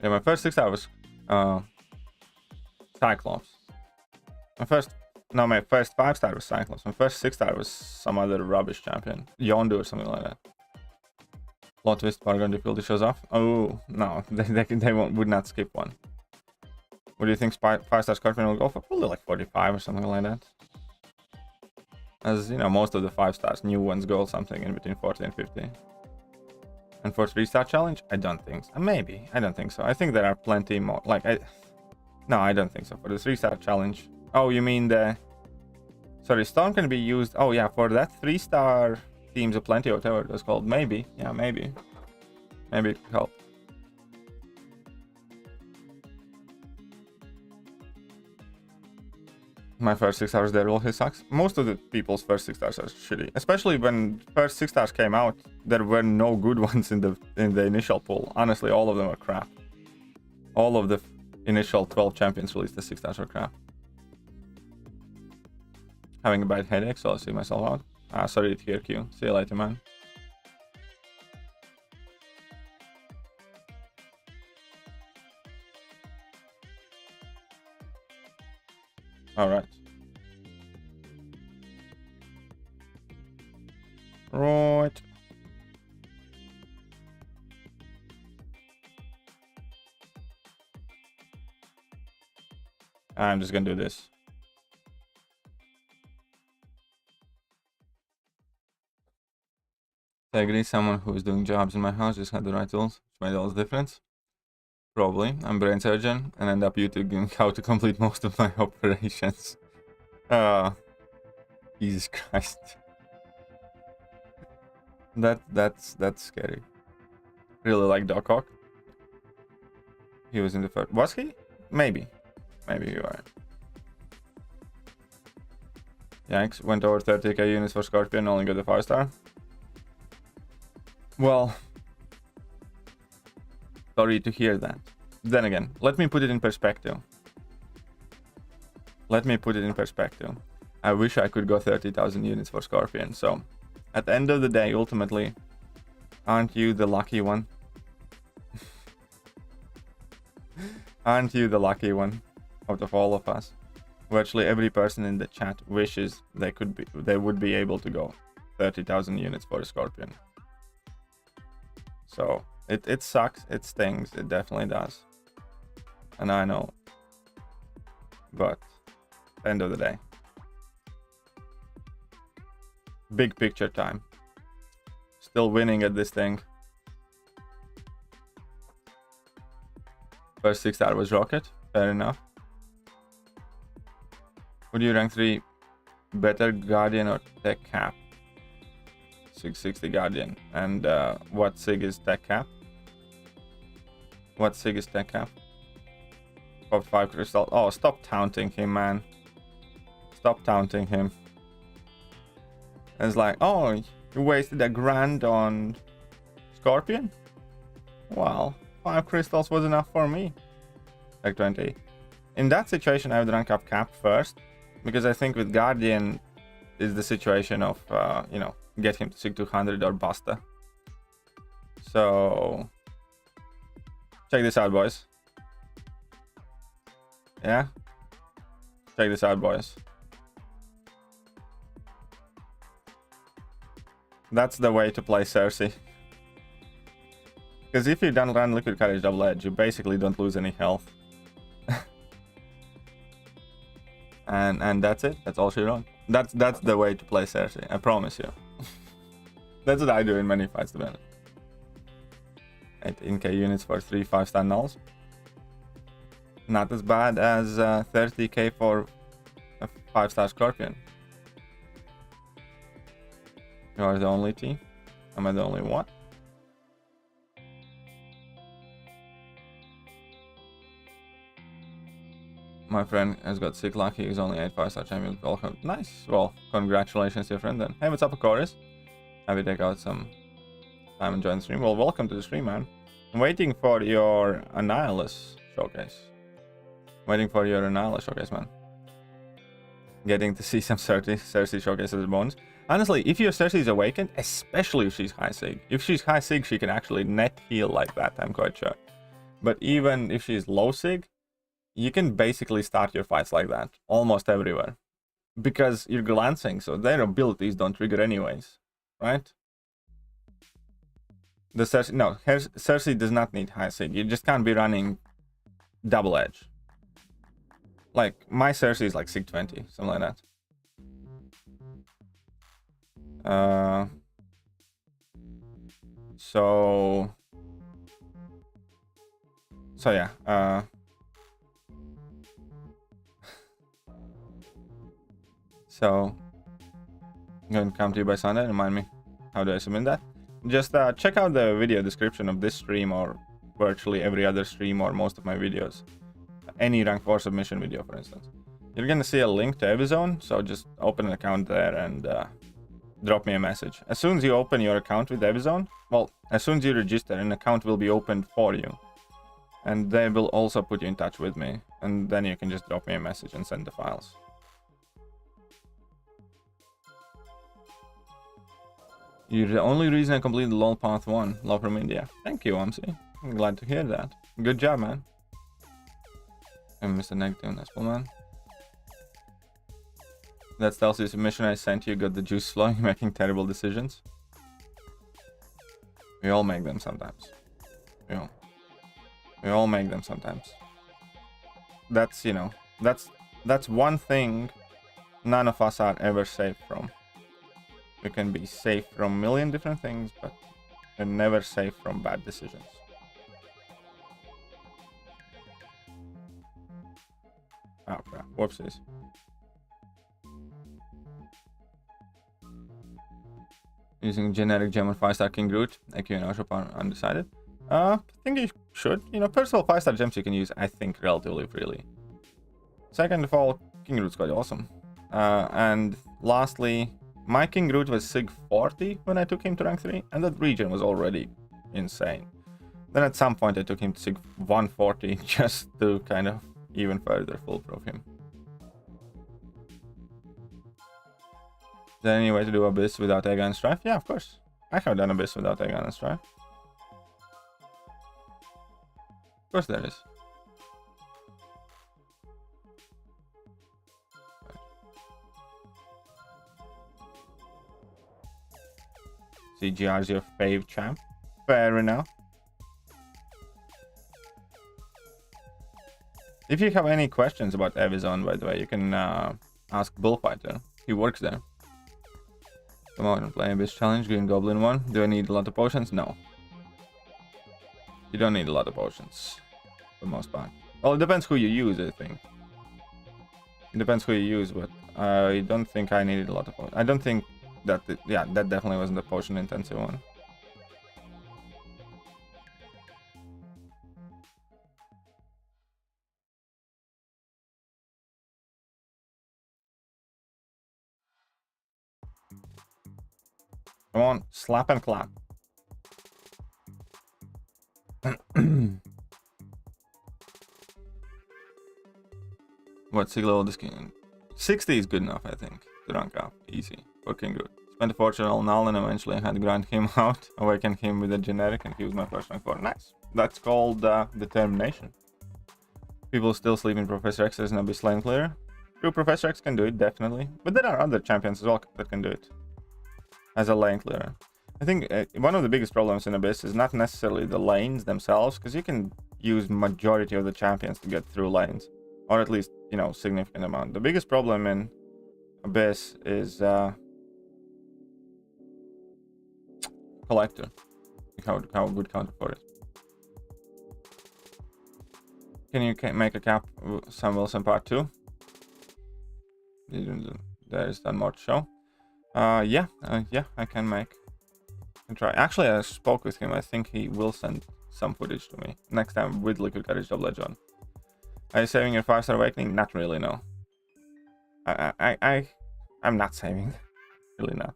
Yeah, my first 6 hours, Cyclops. My first 5-star was Cyclops. My first 6-star was some other rubbish champion, Yondu or something like that. Plot twist: Burgundy Field shows off. Oh no, they would not skip one. What do you think 5-star Scorpion will go for? Probably like 45 or something like that. As you know, most of the 5-stars, new ones go something in between 40 and 50. And for 3-star challenge, I don't think so. Maybe. I don't think so. I think there are plenty more. Like, no, I don't think so. For the 3-star challenge. Oh, you mean the... Sorry, Storm can be used... Oh, yeah, for that 3-star teams of plenty, or whatever it was called. Maybe. Yeah, maybe. Maybe it could help. My first 6 stars there, he sucks. Most of the people's first 6 stars are shitty. Especially when first 6 stars came out, there were no good ones in the initial pool. Honestly, all of them were crap. All of the initial 12 champions released the 6 stars were crap. Having a bad headache, so I'll see myself out. Sorry, Thekiryu. See you later, man. Alright. Right. I'm just gonna do this. I agree, someone who is doing jobs in my house just had the right tools, which made all the difference. Probably. I'm brain surgeon and end up YouTubing how to complete most of my operations. Jesus Christ. That's scary. Really like Doc Ock. He was in the first. Was he? Maybe. Maybe you are. Yanks went over 30k units for Scorpion, only got the 5-star. Well, sorry to hear that. Then again, let me put it in perspective. I wish I could go 30,000 units for Scorpion. So, at the end of the day, ultimately, aren't you the lucky one? Aren't you the lucky one out of all of us? Virtually every person in the chat wishes they would be able to go 30,000 units for a Scorpion. So it sucks, it stings, it definitely does. And I know. But at the end of the day. Big picture time. Still winning at this thing. First 6-star was Rocket, fair enough. Would you rank 3 better Guardian or Tech Cap? 660 Guardian. And what SIG is Tech Cap? What SIG is Tech Cap? Popped 5 crystal. Oh, stop taunting him, man. Stop taunting him. It's like, oh, you wasted a grand on Scorpion? Well, 5 crystals was enough for me. Like 20. In that situation, I would rank up Cap first. Because I think with Guardian is the situation of, you know, get him to SIG 200 or Busta. So, check this out, boys. Yeah? Check this out, boys. That's the way to play Cersei. Because if you don't run Liquid Courage Double Edge, you basically don't lose any health. and that's it. That's all she wrote. That's the way to play Cersei. I promise you. That's what I do in many fights, to be honest. 18k units for 3 5-star nulls. Not as bad as 30k for a 5-star Scorpion. You are the only T. Am I the only one? My friend has got sick lucky. He's only 8 5-star champion. Welcome. Nice. Well, congratulations to your friend then. Hey, what's up, Chorus? Happy to take out some time and join the stream. Well, welcome to the stream, man. I'm waiting for your Annihilus showcase. Waiting for your Annihilus showcase, man. Getting to see some Cersei showcase as a bonus. Honestly, if your Cersei is awakened, especially if she's high sig. If she's high sig, she can actually net heal like that, I'm quite sure. But even if she's low sig, you can basically start your fights like that almost everywhere, because you're glancing, so their abilities don't trigger anyways, right? The Cersei, no, Cersei does not need high sig. You just can't be running double edge. Like my Cersei is like sig 20, something like that. So yeah. So I'm going to come to you by Sunday. Remind me, how do I submit that? Just check out the video description of this stream, or virtually every other stream, or most of my videos. Any rank 4 submission video, for instance. You're going to see a link to Evizone, so just open an account there and drop me a message. As soon as you open your account with Evizone, well, as soon as you register, an account will be opened for you. And they will also put you in touch with me. And then you can just drop me a message and send the files. You're the only reason I completed LOL Path 1. Love from India. Thank you, MC. I'm glad to hear that. Good job, man. And Mr. Negative Nespel, man. That stealthy submission I sent you got the juice flowing, making terrible decisions. We all make them sometimes. We all make them sometimes. That's, you know, that's one thing none of us are ever safe from. We can be safe from a million different things, but we're never safe from bad decisions. Oh crap, whoopsies. Using generic German 5-star King Groot, AQ and Oshop are undecided. I think you should. You know, personal 5-star gems you can use, I think, relatively freely. Second of all, King Groot's quite awesome. And lastly, my King Groot was Sig 40 when I took him to rank 3, and that region was already insane. Then at some point I took him to Sig 140 just to kind of even further foolproof him. Is there any way to do Abyss without Ega and Strife? Yeah, of course. I have done Abyss without Ega and Strife. Of course there is. CGR's your fave champ. Fair enough. If you have any questions about Evizone, by the way, you can ask Bullfighter. He works there. Come on and play Abyss Challenge, Green Goblin 1. Do I need a lot of potions? No. You don't need a lot of potions, for the most part. Well, it depends who you use, I think. It depends who you use, but I don't think I needed a lot of potions. I don't think that, yeah, that definitely wasn't a potion intensive one. Come on, slap and clap. What sig level this king? 60 is good enough, I think, to rank up. Easy for King Groot. Spent a fortune on Null and eventually had to grind him out, awaken him with a generic, and he was my first rank 4. Nice. That's called determination. People still sleep in Professor X as an Abyss lane clearer. True, Professor X can do it, definitely. But there are other champions as well that can do it as a lane clearer. I think one of the biggest problems in Abyss is not necessarily the lanes themselves, because you can use majority of the champions to get through lanes, or at least, you know, significant amount. The biggest problem in Abyss is Collector. How good counter for it. Can you make a cap Sam Wilson part 2? There is done more to show. Yeah, I can make. I can try. Actually, I spoke with him. I think he will send some footage to me next time with Liquid Courage Double Edge on. Are you saving your 5-star awakening? Not really, no. I'm not saving. Really not.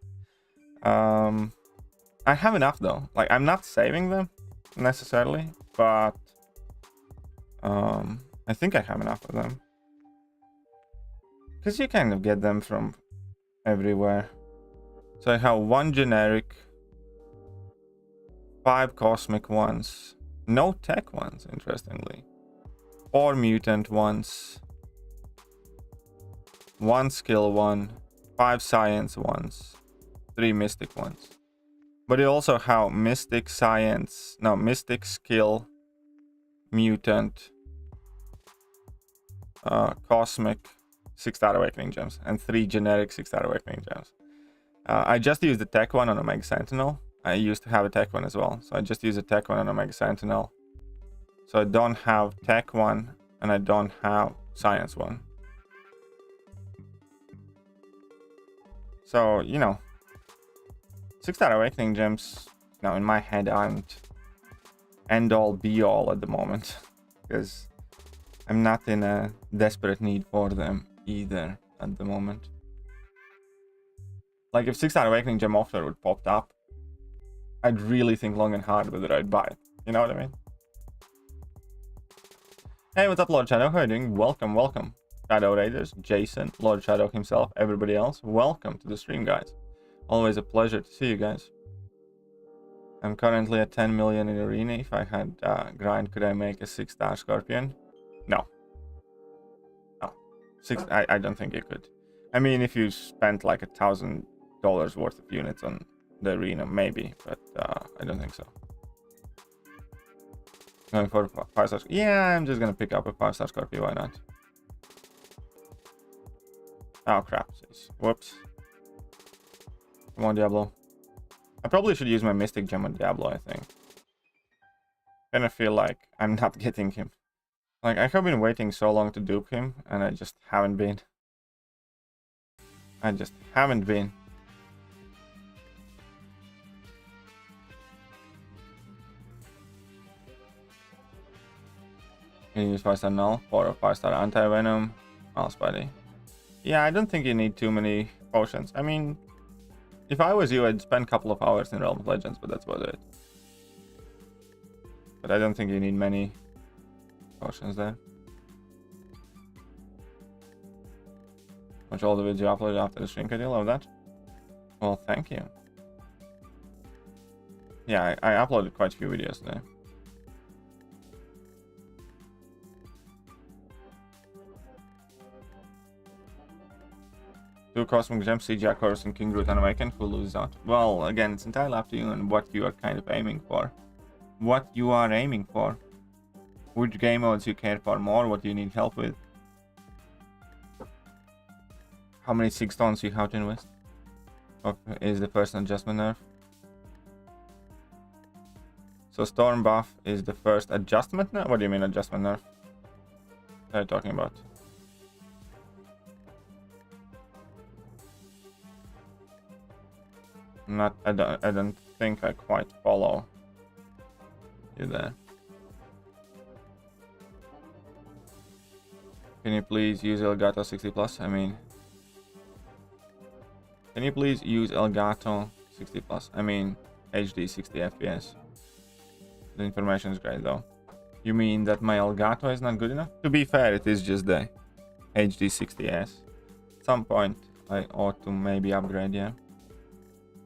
I have enough though. Like, I'm not saving them necessarily, but I think I have enough of them. Because you kind of get them from everywhere. So I have 1 generic, 5 cosmic ones, no tech ones, interestingly, 4 mutant ones, 1 skill one, 5 science ones, 3 mystic ones. But you also have mystic science, no, mystic skill, mutant, cosmic, 6-star awakening gems, and 3 generic 6-star awakening gems. I just used the tech one on Omega Sentinel. I used to have a tech one as well, so I just use a tech one on Omega Sentinel. So I don't have tech one, and I don't have science one. So, you know, 6-star awakening gems, now in my head, aren't end all be all at the moment, because I'm not in a desperate need for them either at the moment. Like, if 6-star awakening gem offer would popped up, I'd really think long and hard whether I'd buy it. You know what I mean? Hey, what's up, Lord Shadow? How are you doing? Welcome, welcome. Shadow Raiders, Jason, Lord Shadow himself, everybody else. Welcome to the stream, guys. Always a pleasure to see you guys. I'm currently at 10 million in arena. If I had grind, could I make a 6-star Scorpion? No. No. I don't think you could. I mean, if you spent like $1,000 worth of units on the arena, maybe, but I don't think so. Going for 5-star. Yeah, I'm just gonna pick up a 5-star Scorpio. Why not? Oh crap! Whoops. Come on, Diablo. I probably should use my Mystic Gem on Diablo. I think. I kind of feel like I'm not getting him. Like, I have been waiting so long to dupe him, and I just haven't been. I just haven't been. Can you use 5-star null for a 5-star anti-venom? Oh, Spidey. Yeah, I don't think you need too many potions. I mean, if I was you, I'd spend a couple of hours in Realm of Legends, but that's about it. But I don't think you need many potions there. Watch all the videos you uploaded after the stream, could you love that? Well, thank you. Yeah, I uploaded quite a few videos today. 2 Cosmic Gems, CGI Chorus, and King Groot Animaken. Who loses out? Well, again, it's entirely up to you and what you are kind of aiming for. What you are aiming for. Which game modes you care for more, what do you need help with. How many 6 stones you have to invest? Is the first adjustment nerf? So Storm buff is the first adjustment nerf? What do you mean adjustment nerf? What are you talking about? I don't think I quite follow you there. Can you please use Elgato 60+? I mean, can you please use Elgato 60+? I mean, HD 60 FPS. The information is great though. You mean that my Elgato is not good enough? To be fair, it is just the HD 60s. At some point, I ought to maybe upgrade, yeah.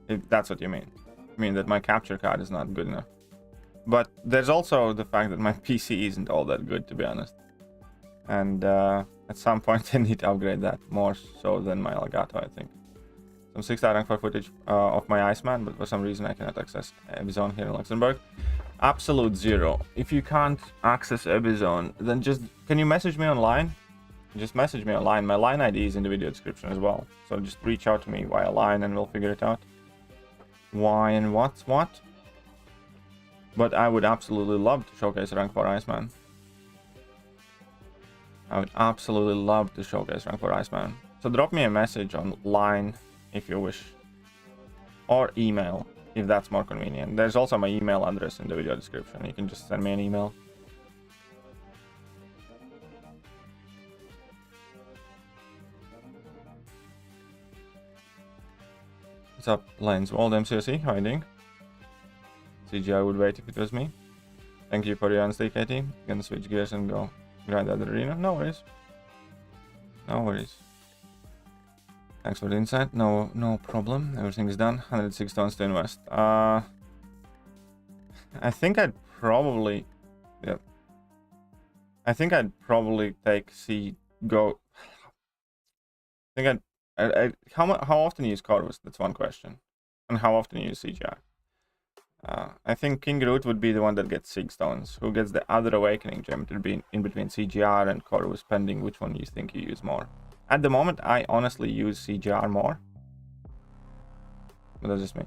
If that's what you mean. I mean that my capture card is not good enough. But there's also the fact that my PC isn't all that good, to be honest. And at some point I need to upgrade that more so than my Elgato, I think. Some 6-star rank for footage of my Iceman, but for some reason I cannot access Ebizone here in Luxembourg. Absolute zero. If you can't access Ebizone, then just... Can you message me online? Just message me online. My line ID is in the video description as well. So just reach out to me via line and we'll figure it out. Why and what's what? But I would absolutely love to showcase rank 4 Iceman. I would absolutely love to showcase rank 4 Iceman. So drop me a message online if you wish. Or email if that's more convenient. There's also my email address in the video description. You can just send me an email. What's up, Lanes? World MCOC, how are you doing? CGI would wait if it was me. Thank you for your honesty, Katie. Gonna switch gears and go grind the other arena. No worries. No worries. Thanks for the insight. No problem. Everything is done. 106 tons to invest. I think I'd probably... Yeah. I think I'd probably take go... I think how often you use Corvus? That's one question. And how often you use CGI? I think King Root would be the one that gets 6 stones. Who gets the other Awakening Gem to be in between CGR and Corvus, pending which one you think you use more. At the moment, I honestly use CGR more. But that's just me.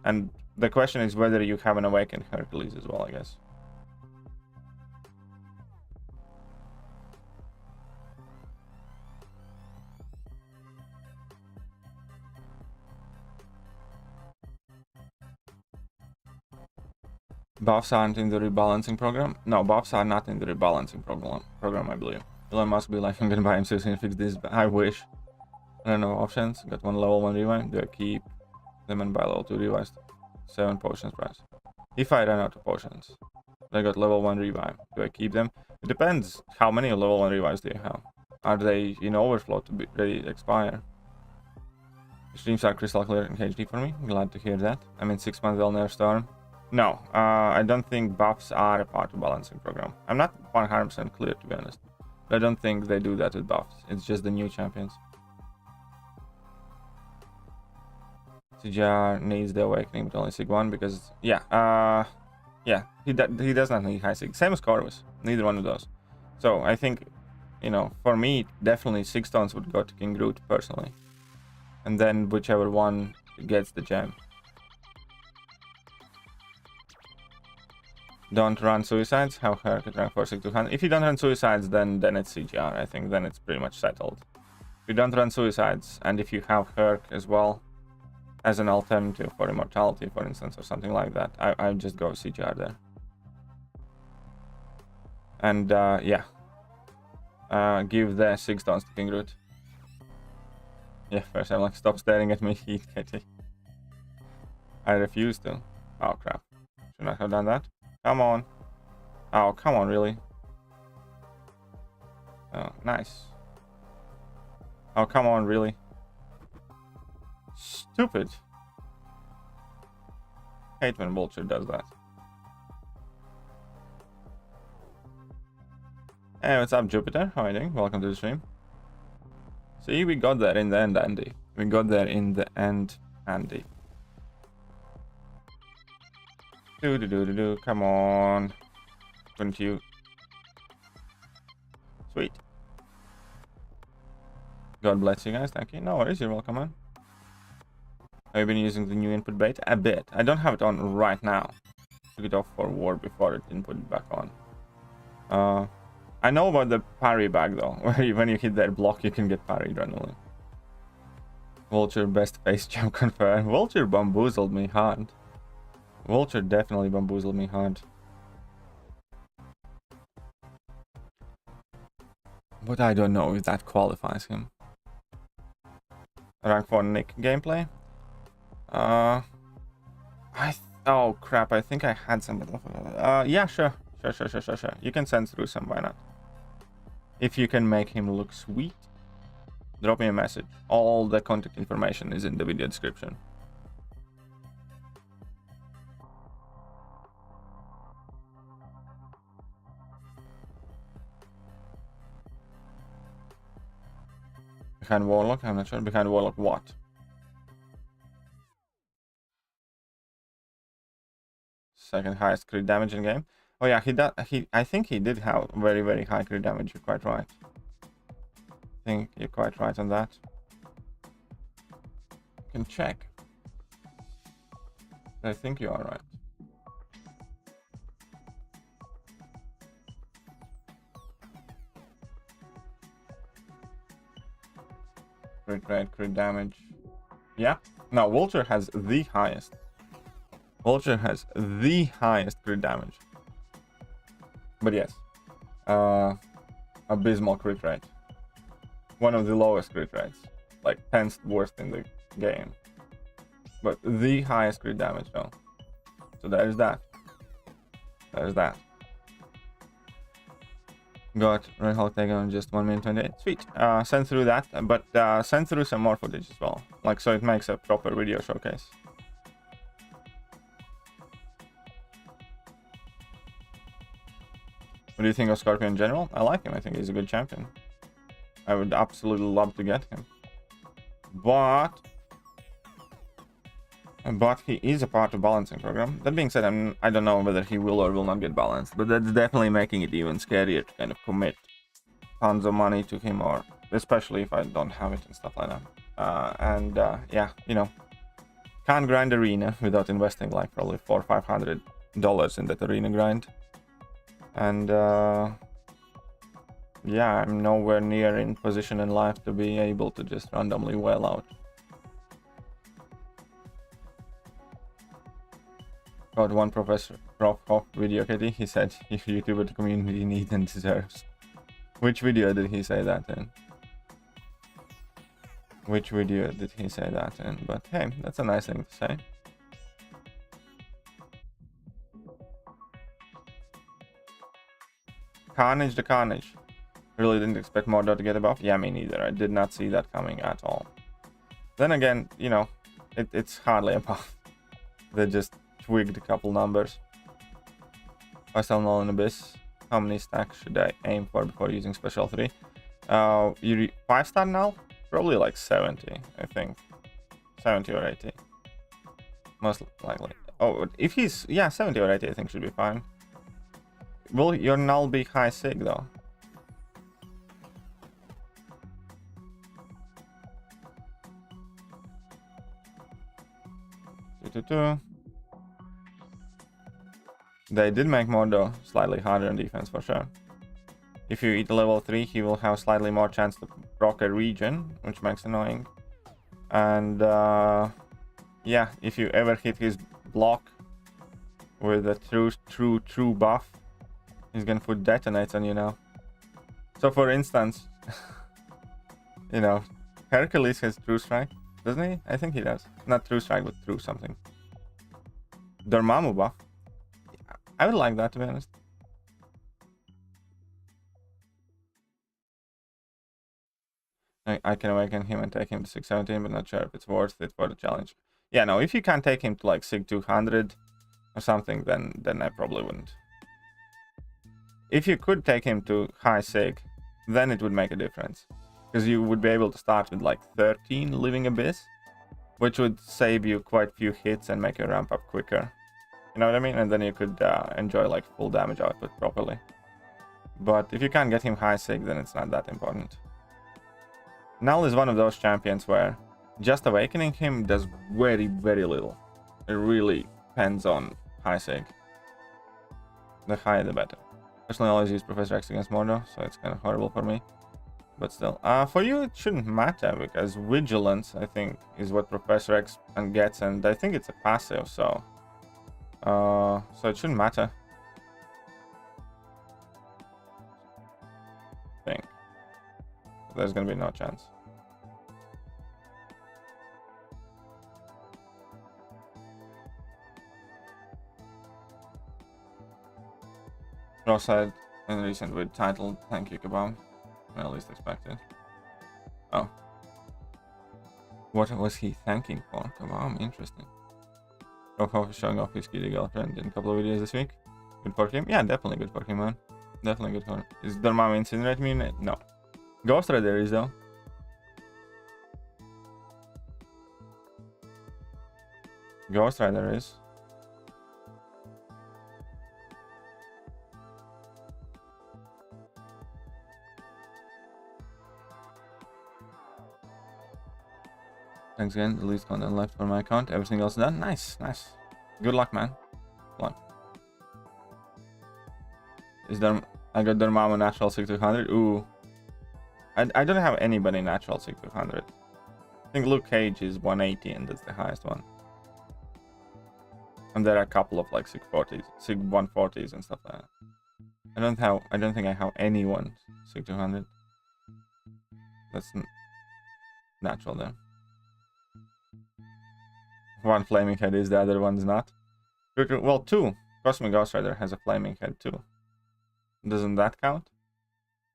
And the question is whether you have an Awakened Hercules as well, I guess. Buffs aren't in the rebalancing program. No, buffs are not in the rebalancing program, I believe. Elon Musk be like, I'm gonna buy MCOC and fix this, but I wish. I don't know options. Got one level 1 revive. Do I keep them and buy level 2 revives? 7 potions price. If I run out of potions, I got level 1 revive. Do I keep them? It depends. How many level 1 revives do you have? Are they in overflow to be ready to expire? The streams are crystal clear in HD for me. Glad to hear that. I'm in 6 months they'll never storm. No, I don't think buffs are a part of balancing program. I'm not 100% clear, to be honest. But I don't think they do that with buffs. It's just the new champions. CGR needs the Awakening, but only Sig 1 because... Yeah, he does not need high Sig. Same as Corvus. Neither one of those. So, I think, you know, for me, definitely 6 stones would go to King Groot, personally. And then whichever one gets the gem. Don't run suicides. How her could rank 46200. If you don't run suicides, then it's CGR. I think then it's pretty much settled. If you don't run suicides, and if you have Herc as well as an alternative for immortality, for instance, or something like that, I just go CGR there. And yeah, give the 6 stones to King Root. Yeah, first I'm like, stop staring at me, Heat Kitty. I refuse to. Oh crap! Should not have done that. Come on. Oh, come on, really? Oh, nice. Oh, come on, really? Stupid. Hate when Vulture does that. Hey, what's up, Jupiter? How are you doing? Welcome to the stream. See, we got there in the end, Andy. We got there in the end, Andy. Come on. Couldn't you? Sweet. God bless you guys. Thank you. No worries. You're welcome, man. Have you been using the new input beta? A bit. I don't have it on right now. Took it off for war before it input it back on. I know about the parry bag though, where when you hit that block, you can get parried randomly. Vulture best face jump confirmed. Vulture bamboozled me hard. Vulture definitely bamboozled me hard. But I don't know if that qualifies him. Rank 4 Nick gameplay. Oh crap! I think I had some. Yeah, sure. You can send through some. Why not? If you can make him look sweet, drop me a message. All the contact information is in the video description. Behind Warlock, I'm not sure. Behind Warlock, what? Second highest crit damage in game. Oh yeah, I think he did have very, very high crit damage. You're quite right. I think you're quite right on that. You can check. I think you are right. Crit rate, crit damage. Yeah. No, Vulture has the highest. Vulture has the highest crit damage. But yes. Abysmal crit rate. One of the lowest crit rates. Like 10th worst in the game. But the highest crit damage though. So there's that. There's that. Got Red Hulk taken on just 1 minute 28. Sweet. Send through that, but send through some more footage as well. Like, so it makes a proper video showcase. What do you think of Scorpion in general? I like him. I think he's a good champion. I would absolutely love to get him. But he is a part of balancing program. That being said, I don't know whether he will or will not get balanced, but that's definitely making it even scarier to kind of commit tons of money to him, or especially if I don't have it and stuff like that. Yeah, you know, can't grind arena without investing like probably $400 or $500 in that arena grind. And yeah, I'm nowhere near in position in life to be able to just randomly well out. Got one Prof Hoff video, Kitty. He said, if YouTuber the community needs and deserves. Which video did he say that in? Which video did he say that in? But hey, that's a nice thing to say. Carnage the Carnage. Really didn't expect Mordor to get a buff. Yeah, me neither. I did not see that coming at all. Then again, you know, it's hardly a buff. They just twigged a couple numbers. 5-star null in Abyss. How many stacks should I aim for before using special 3? 5-star null? Probably like 70, I think. 70 or 80. Most likely. Oh, if he's... yeah, 70 or 80 I think should be fine. Will your null be high sig though? They did make Mordor slightly harder on defense for sure. If you eat a level 3, he will have slightly more chance to proc a region, which makes annoying. And yeah, if you ever hit his block with a true buff, he's gonna put detonates on you now. So for instance, you know, Hercules has true strike, doesn't he? I think he does. Not true strike, but true something. Dormammu buff. I would like that, to be honest. I can awaken him and take him to 617, but not sure if it's worth it for the challenge. Yeah, no, if you can't take him to like Sig 200 or something, then I probably wouldn't. If you could take him to high Sig, then it would make a difference. Because you would be able to start with like 13 Living Abyss, which would save you quite a few hits and make you ramp up quicker. You know what I mean? And then you could enjoy like full damage output properly. But if you can't get him high Sig, then it's not that important. Null is one of those champions where just awakening him does very, very little. It really depends on high Sig. The higher the better. Personally, I always use Professor X against Mordor, so it's kind of horrible for me. But still, for you it shouldn't matter, because Vigilance, I think, is what Professor X gets, and I think it's a passive, so it shouldn't matter. I think there's gonna be no chance. Cross-eyed and recent with title, thank you, Kebab. Well, at least expected. Oh. What was he thanking for? Kebab, interesting. Rockoff is showing off his cutie girlfriend in a couple of videos this week. Good for him? Yeah, definitely good for him, man. Definitely good for him. Is Dormammu incinerate me? No. Ghost Rider is though. Ghost Rider is. Thanks again. The least content left for my account. Everything else done. Nice, nice. Good luck, man. Good luck. Is there? I got Dormammu natural 6200. Ooh. I don't have anybody natural 6200. I think Luke Cage is 180, and that's the highest one. And there are a couple of like Sig 40s, Sig 140s, and stuff like that. I don't think I have anyone Sig 200. That's natural there. one flaming head is, the other one's not. Well, 2. Cosmic Ghost Rider has a flaming head too. Doesn't that count?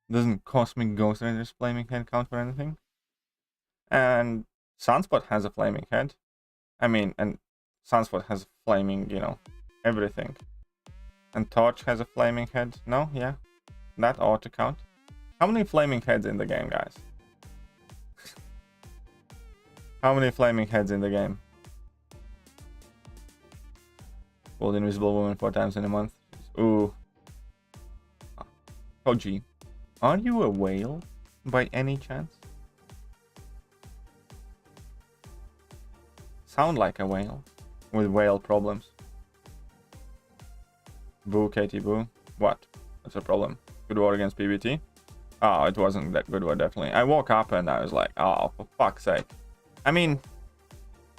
Doesn't Cosmic Ghost Rider's flaming head count for anything? And Sunspot has a flaming head. I mean, and Sunspot has flaming, you know, everything. And Torch has a flaming head. No? Yeah. That ought to count. How many flaming heads in the game, guys? How many flaming heads in the game? Pulled Invisible Woman 4 times in a month. Ooh. Koji, are you a whale by any chance? Sound like a whale with whale problems. Boo, Katie, boo. What? What's the problem? Good war against PBT? Oh, it wasn't that good war, definitely. I woke up and I was like, oh, for fuck's sake. I mean,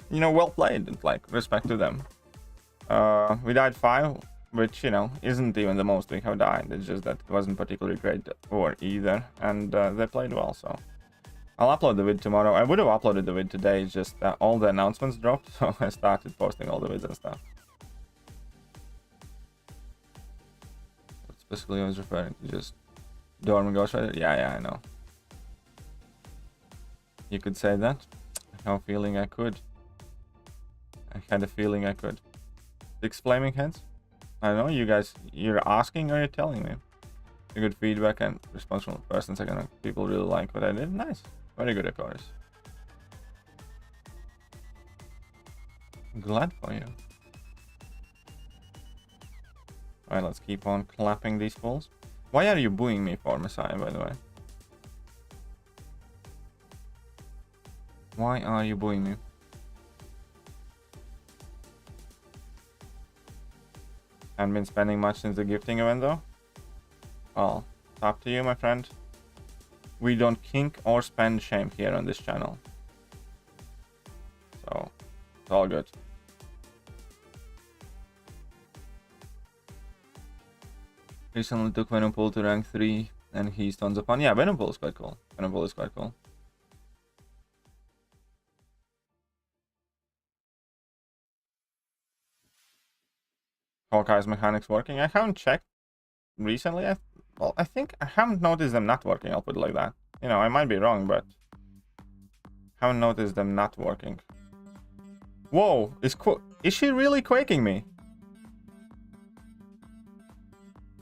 you know, well played. Like, respect to them. We died 5, which, you know, isn't even the most we have died. It's just that it wasn't particularly great war either. And they played well, so. I'll upload the vid tomorrow. I would have uploaded the vid today, it's just all the announcements dropped, so I started posting all the vids and stuff. What specifically I was referring to, just Dorm and Ghost Rider? Yeah, I know. You could say that. I have a feeling I could. I had a feeling I could. 6 flaming heads? I don't know, you guys, you're asking or you're telling me? A good feedback and responsible person. Second, people really like what I did. Nice. Very good, of course. Glad for you. Alright, let's keep on clapping these fools. Why are you booing me for, Messiah, by the way? Why are you booing me? Haven't been spending much since the gifting event, though. Well, it's up to you, my friend. We don't kink or spend shame here on this channel. So, it's all good. Recently took Venompool to rank 3 and he's tons of fun. Yeah, Venompool is quite cool. Venompool is quite cool. Hawkeye's mechanics working? I haven't checked recently. Well, I think I haven't noticed them not working, I'll put it like that. You know, I might be wrong, but haven't noticed them not working. Whoa, is she really quaking me?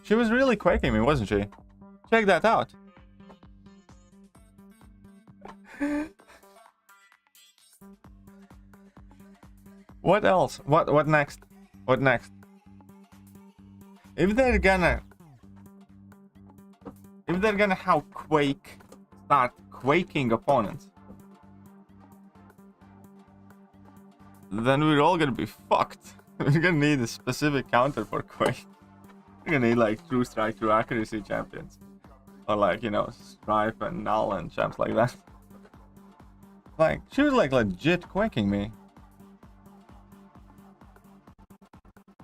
She was really quaking me, wasn't she? Check that out. What else? What next? What next? If they're gonna have Quake start quaking opponents, then we're all gonna be fucked. We're gonna need a specific counter for Quake. We're gonna need like true strike, true accuracy champions, or like, you know, Strife and Null and champs like that. Like, she was like legit quaking me.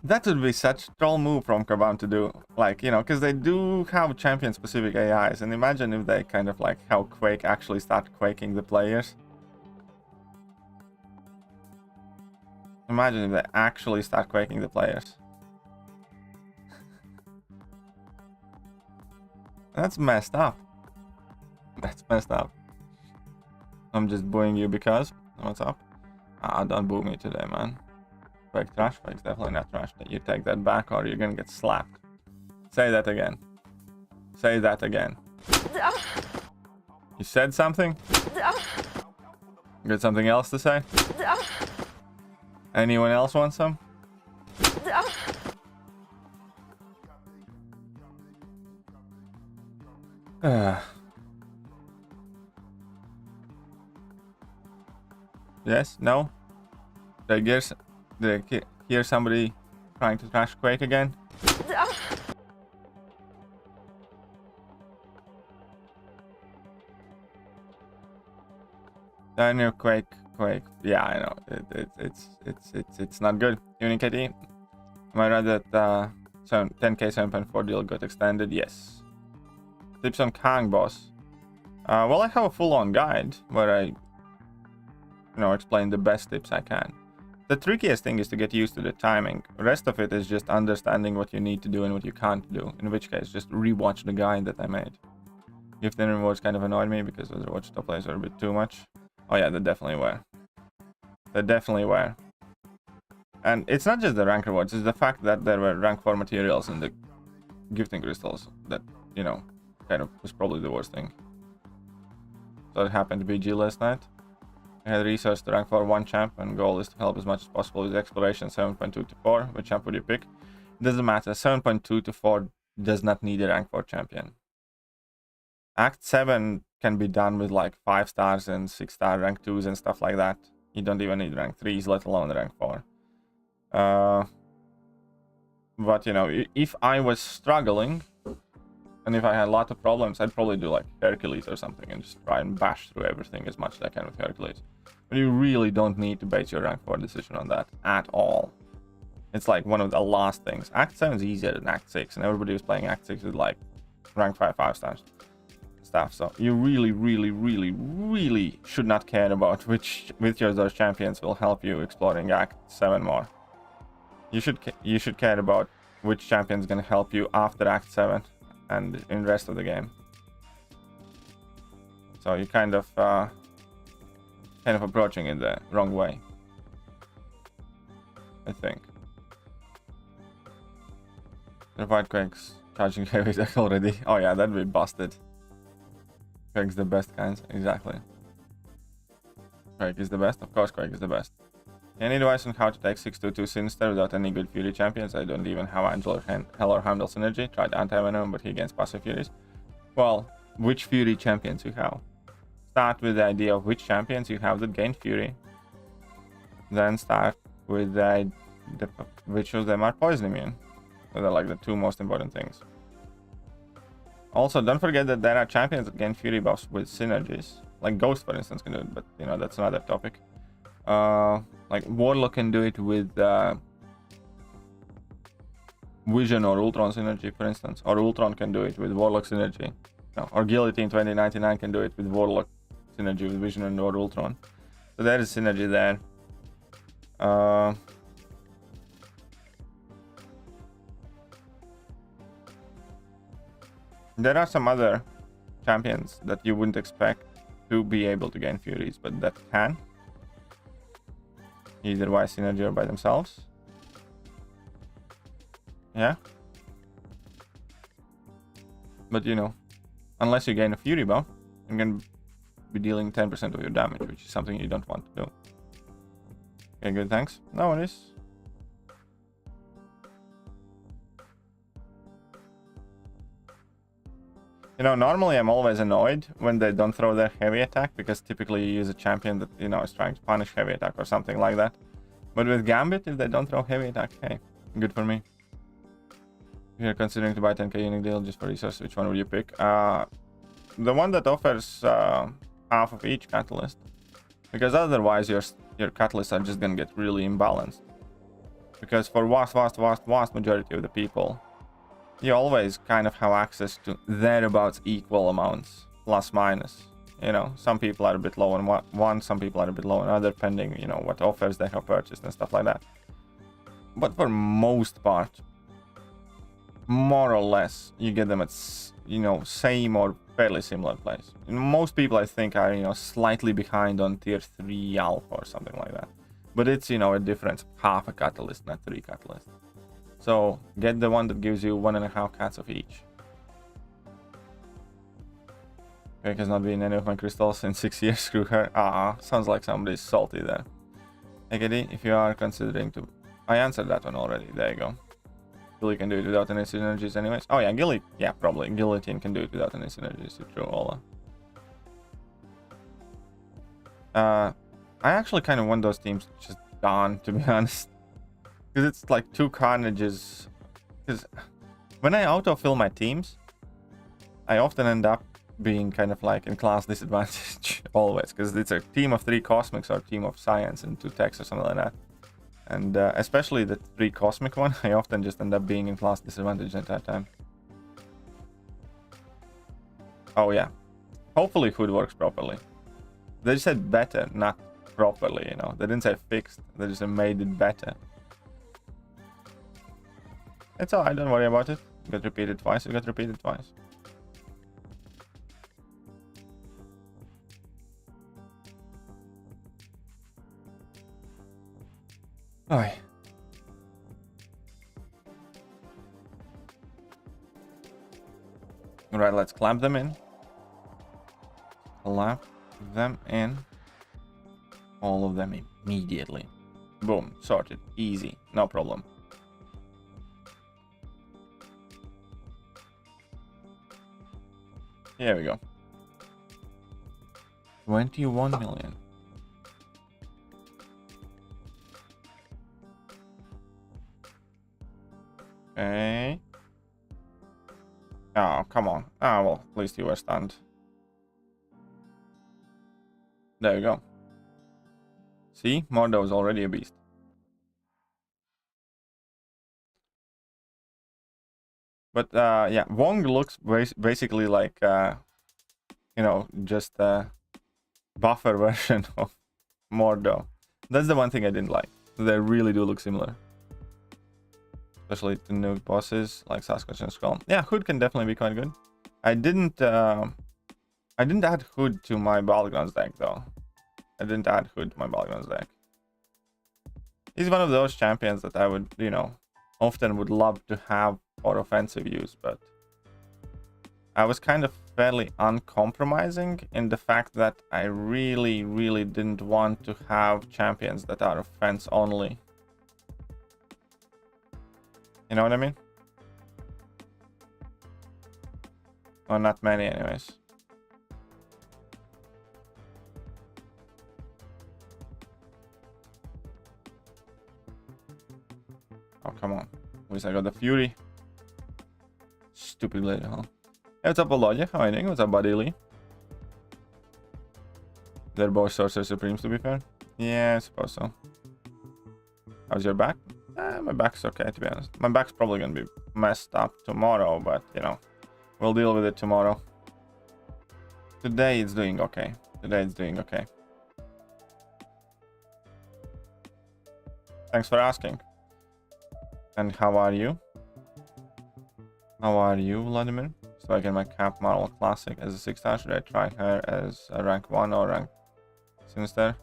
That would be such a troll move from Kabam to do, like, you know, because they do have champion-specific AIs, and imagine if they kind of like how Quake actually start quaking the players. Imagine if they actually start quaking the players. That's messed up. That's messed up. I'm just booing you because... What's up? Ah, don't boo me today, man. Quake trash? Quake's definitely not trash. You take that back or you're gonna get slapped. Say that again. Say that again. You said something? You got something else to say? Anyone else want some? Yes? No? Did I hear somebody trying to trash Quake again? I know Quake. Yeah, I know. It's not good. Evening, KT. Am I right that 10k 7.4 deal got extended? Yes. Tips on Kang, boss. Well, I have a full-on guide where I, you know, explain the best tips I can. the trickiest thing is to get used to the timing. The rest of it is just understanding what you need to do and what you can't do. In which case, just rewatch the guide that I made. Gift and rewards kind of annoyed me because those rewatch top players were a bit too much. Oh yeah, they definitely were. They definitely were. And it's not just the rank rewards, it's the fact that there were rank 4 materials in the gifting crystals that, you know, kind of was probably the worst thing. So it happened to be G last night. I had researched the rank 4 1 champ, and goal is to help as much as possible with exploration 7.2 to 4. Which champ would you pick? It doesn't matter. 7.2 to 4 does not need a rank 4 champion. Act 7 can be done with like 5 stars and 6-star rank 2s and stuff like that. You don't even need rank 3s, let alone rank 4. But you know, if I was struggling and if I had a lot of problems, I'd probably do like Hercules or something and just try and bash through everything as much as I can with Hercules. But you really don't need to base your rank 4 decision on that at all. It's like one of the last things. Act 7 is easier than Act 6, and everybody was playing Act 6 with like rank 5 5-stars stuff. So you really should not care about which of those champions will help you exploring Act 7 more. You should care about which champion is going to help you after Act 7 and in the rest of the game. So you're kind of approaching it the wrong way, I think. The white Quake's charging heavy attack already. Oh yeah, that'd be busted. Quake's the best kinds, exactly. Quake is the best, of course Quake is the best. Any advice on how to take 622 Sinister without any good Fury champions? I don't even have Angel or Hell or Heimdall synergy. Tried Anti-Venom, but he gains passive Furies. Well, which Fury champions you have? Start with the idea of which champions you have that gain Fury. Then start with which of them are poison immune. Those are like the 2 most important things. Also, don't forget that there are champions that gain Fury buffs with synergies. Like Ghost, for instance, can do it, but you know, that's another topic. Like Warlock can do it with Vision or Ultron synergy, for instance, or Ultron can do it with Warlock synergy. No, or Guillotine 2099 can do it with Warlock synergy with Vision and or Ultron. So there is synergy there. There are some other champions that you wouldn't expect to be able to gain Furies, but that can. Either by synergy or by themselves. Yeah. But you know, unless you gain a Fury buff, you're going to be dealing 10% of your damage, which is something you don't want to do. Okay, good, thanks. No worries. You know, normally I'm always annoyed when they don't throw their heavy attack, because typically you use a champion that, you know, is trying to punish heavy attack or something like that. But with Gambit, if they don't throw heavy attack, hey, good for me. If you're considering to buy 10k unique deal just for resources, which one would you pick? The one that offers half of each catalyst, because otherwise your catalysts are just gonna get really imbalanced. Because for vast majority of the people, you always kind of have access to thereabouts equal amounts, plus minus. You know, some people are a bit low on one, some people are a bit low on other, depending, you know, what offers they have purchased and stuff like that. But for most part, more or less, you get them at, you know, same or fairly similar place. And most people, I think, are, you know, slightly behind on tier 3 alpha or something like that. But it's, you know, a difference of half a catalyst, not 3 catalysts. So get the one that gives you 1.5 cats of each. Greg has not been any of my crystals in 6 years. Screw her. Sounds like somebody's salty there. AKD, if you are considering to... I answered that one already. There you go. Gilly can do it without any synergies anyways. Oh yeah, Gilly. Yeah, probably. Guillotine can do it without any synergies. It's true, Ola. I actually kind of want those teams just gone, to be honest. Because it's like 2 carnages. Because when I autofill my teams, I often end up being kind of like in class disadvantage always. Because it's a team of 3 cosmics or a team of science and 2 techs or something like that. And especially the 3 cosmic one, I often just end up being in class disadvantage the entire time. Oh yeah. Hopefully HUD works properly. They said better, not properly, you know. They didn't say fixed, they just made it better. It's alright, don't worry about it. You got repeated twice, you got repeated twice. Alright. Alright, let's clamp them in. Clamp them in. All of them immediately. Boom, sorted. Easy, no problem. Here we go. 21 million. Okay. Oh, come on. Ah, well, at least you were stunned. There you go. See, Mordo is already a beast. But yeah, Wong looks basically like you know, just a buffer version of Mordo. That's the one thing I didn't like. They really do look similar. Especially to nuke bosses like Sasquatch and Skull. Yeah, Hood can definitely be quite good. I didn't add Hood to my Battlegrounds deck though. I didn't add Hood to my Battlegrounds deck. He's one of those champions that I would, you know, often would love to have for offensive use, but I was kind of fairly uncompromising in the fact that I really didn't want to have champions that are offense only. You know what I mean? Or not many anyways. Oh, come on. At least I got the Fury. Stupid lady, huh? Hey, what's up, Alodia? How are you doing? What's up, Buddy Lee? They're both Sorcerer Supremes, to be fair. Yeah, I suppose so. How's your back? My back's okay, to be honest. My back's probably gonna be messed up tomorrow, but, you know, we'll deal with it tomorrow. Today it's doing okay. Today it's doing okay. Thanks for asking. And how are you? How are you, Vladimir? So I get my Cap Marvel Classic as a 6-star. Should I try her as a rank 1 or rank Sinister?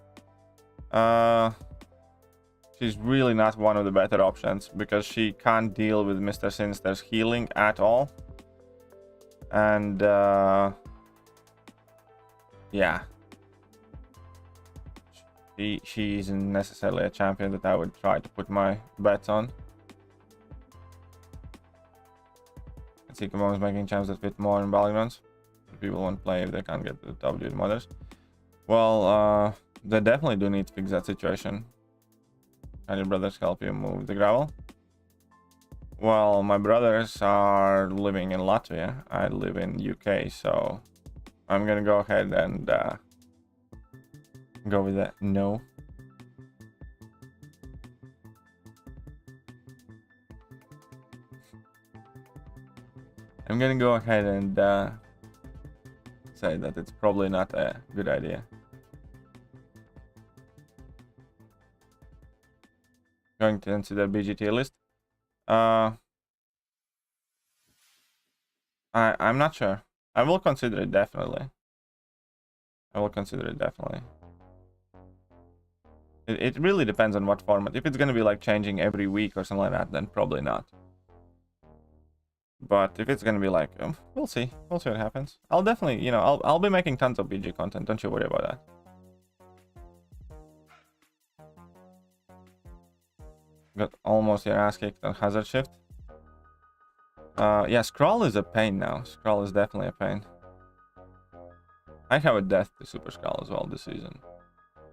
She's really not one of the better options because she can't deal with Mr. Sinister's healing at all. And yeah. She isn't necessarily a champion that I would try to put my bets on. Let's see, Kumon is making champs that fit more in Battlegrounds. People won't play if they can't get the W mothers. Well, they definitely do need to fix that situation. Can your brothers help you move the gravel? Well, my brothers are living in Latvia. I live in UK, so I'm gonna go ahead and go with that. No. I'm gonna go ahead and say that it's probably not a good idea. Going to consider BGT list. I'm not sure. I will consider it definitely. I will consider it definitely. It really depends on what format. If it's gonna be like changing every week or something like that, then probably not. But if it's gonna be like, we'll see. We'll see what happens. I'll definitely, you know, I'll be making tons of BG content. Don't you worry about that. Got almost your ass kicked on Hazard Shift. Yeah, Skrull is a pain now. Skrull is definitely a pain. I have a death to Super Skrull as well this season.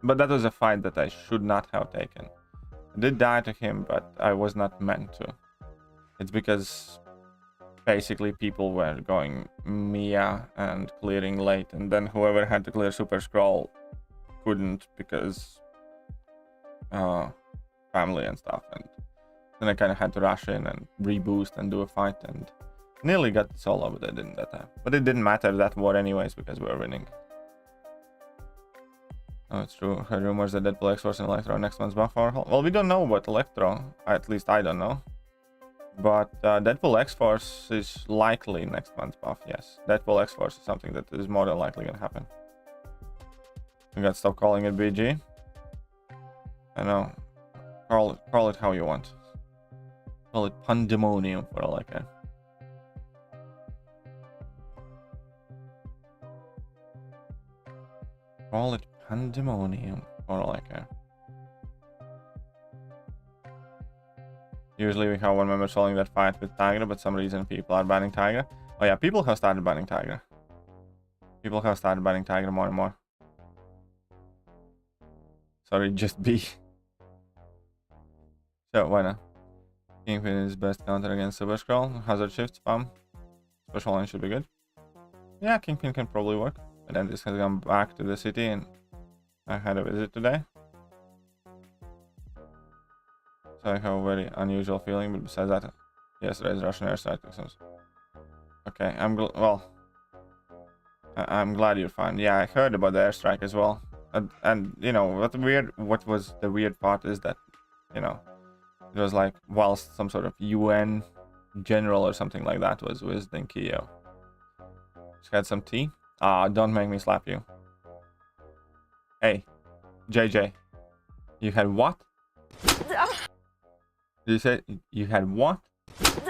But that was a fight that I should not have taken. I did die to him, but I was not meant to. It's because basically people were going Mia and clearing late, and then whoever had to clear Super Skrull couldn't because family and stuff, and then I kind of had to rush in and reboost and do a fight and nearly got the solo, but I didn't that time. But it didn't matter that war anyways because we were winning. Oh, it's true. Heard rumors that Deadpool X-Force and Electro are next month's buff overhaul. Well, we don't know about Electro. At least I don't know. But Deadpool X-Force is likely next month's buff, yes. Deadpool X-Force is something that is more than likely gonna happen. You gotta stop calling it BG. I know. Call it how you want. Call it pandemonium for all I care. Call it pandemonium for all I care. Usually we have one member solving that fight with Tiger, but some reason people are banning Tiger. Oh yeah, people have started banning Tiger. People have started banning Tiger more and more. Sorry, just B. So, why not? Kingpin is best counter against Super Scroll. Hazard shift, spam. Special line should be good. Yeah, Kingpin can probably work. And then this has gone back to the city and I had a visit today. So I have a very unusual feeling, but besides that, yesterday's Russian airstrike. Okay, I'm glad you're fine. Yeah, I heard about the airstrike as well. And you know, what was the weird part is that, you know, it was like whilst some sort of UN general or something like that was visiting Kiev. Just had some tea. Don't make me slap you. Hey, JJ, you had what? You said you had what? It's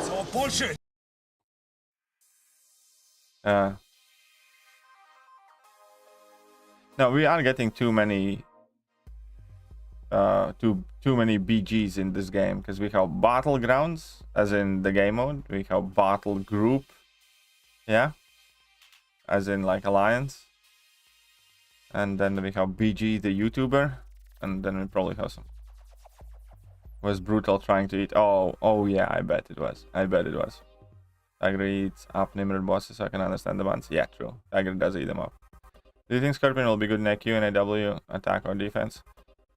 all bullshit. No, we are getting too many too many BGs in this game because we have battlegrounds, as in the game mode. We have battle group, yeah, as in like alliance, and then we have BG the YouTuber, and then we probably have some. Was brutal trying to eat? Oh yeah, I bet it was. Tiger eats up Nimrod bosses, so I can understand the bans. Yeah, true. Tiger does eat them up. Do you think Scorpion will be good in AQ and AW, attack or defense?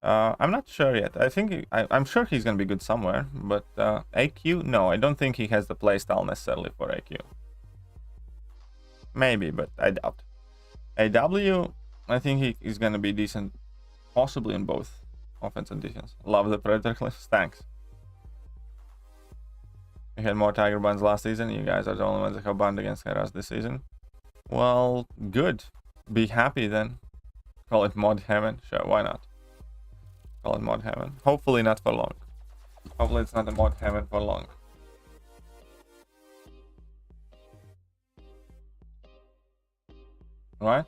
I'm not sure yet. I think I'm sure he's gonna be good somewhere, but AQ, no, I don't think he has the playstyle necessarily for AQ. Maybe, but I doubt. AW, I think he is gonna be decent, possibly in both offense and defense. Love the Predator cliffs. Thanks. We had more Tiger bans last season. You guys are the only ones that have banned against Heras this season. Well, good. Be happy then. Call it mod heaven. Sure, why not? Call it mod heaven. Hopefully not for long. Hopefully it's not a mod heaven for long. Right?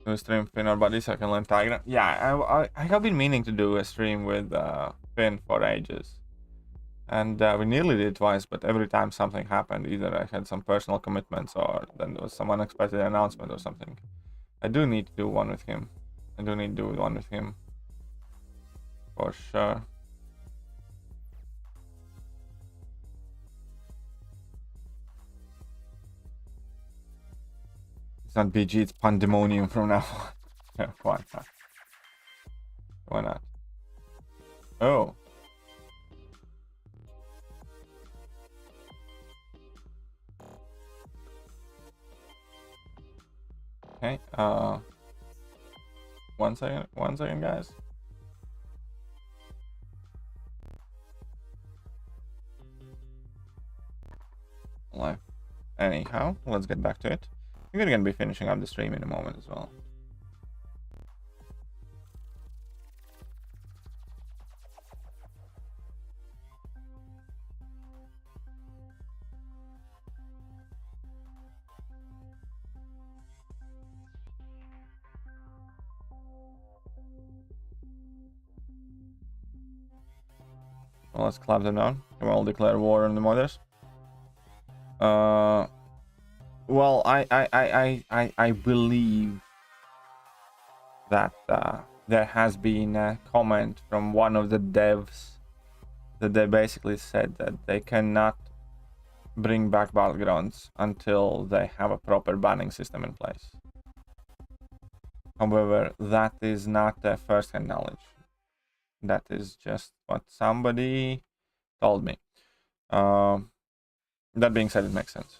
Do a stream Finn or Buddy so I can learn Tiger. Yeah, I have been meaning to do a stream with Finn for ages. And we nearly did twice, but every time something happened, either I had some personal commitments or then there was some unexpected announcement or something. I do need to do one with him. For sure. It's not BG, it's pandemonium from now on. Yeah, why not? Why not? Oh. Okay, one second, guys. Live. Anyhow, let's get back to it. We're gonna be finishing up the stream in a moment as well. Well, let's clap them down. Can we all declare war on the modders? Well, I believe that there has been a comment from one of the devs that they basically said that they cannot bring back battlegrounds until they have a proper banning system in place. However, that is not their first-hand knowledge. That is just what somebody told me. That being said, it makes sense.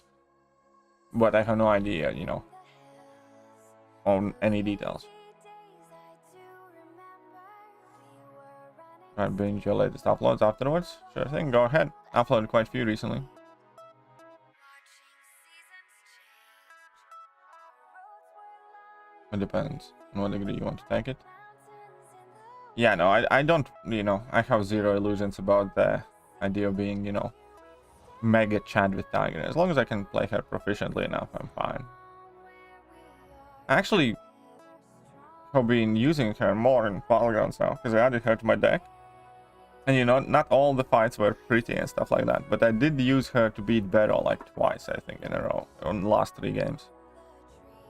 But I have no idea, you know, on any details. Right, bring your latest uploads afterwards. Sure thing, go ahead. Uploaded quite a few recently. It depends on what degree you want to take it. Yeah, no, I don't, you know, I have zero illusions about the idea of being, you know, mega chat with Tiger. As long as I can play her proficiently enough, I'm fine. I actually have been using her more in Battlegrounds now, because I added her to my deck. And you know, not all the fights were pretty and stuff like that, but I did use her to beat Barrow like twice, I think, in a row, on the last 3 games.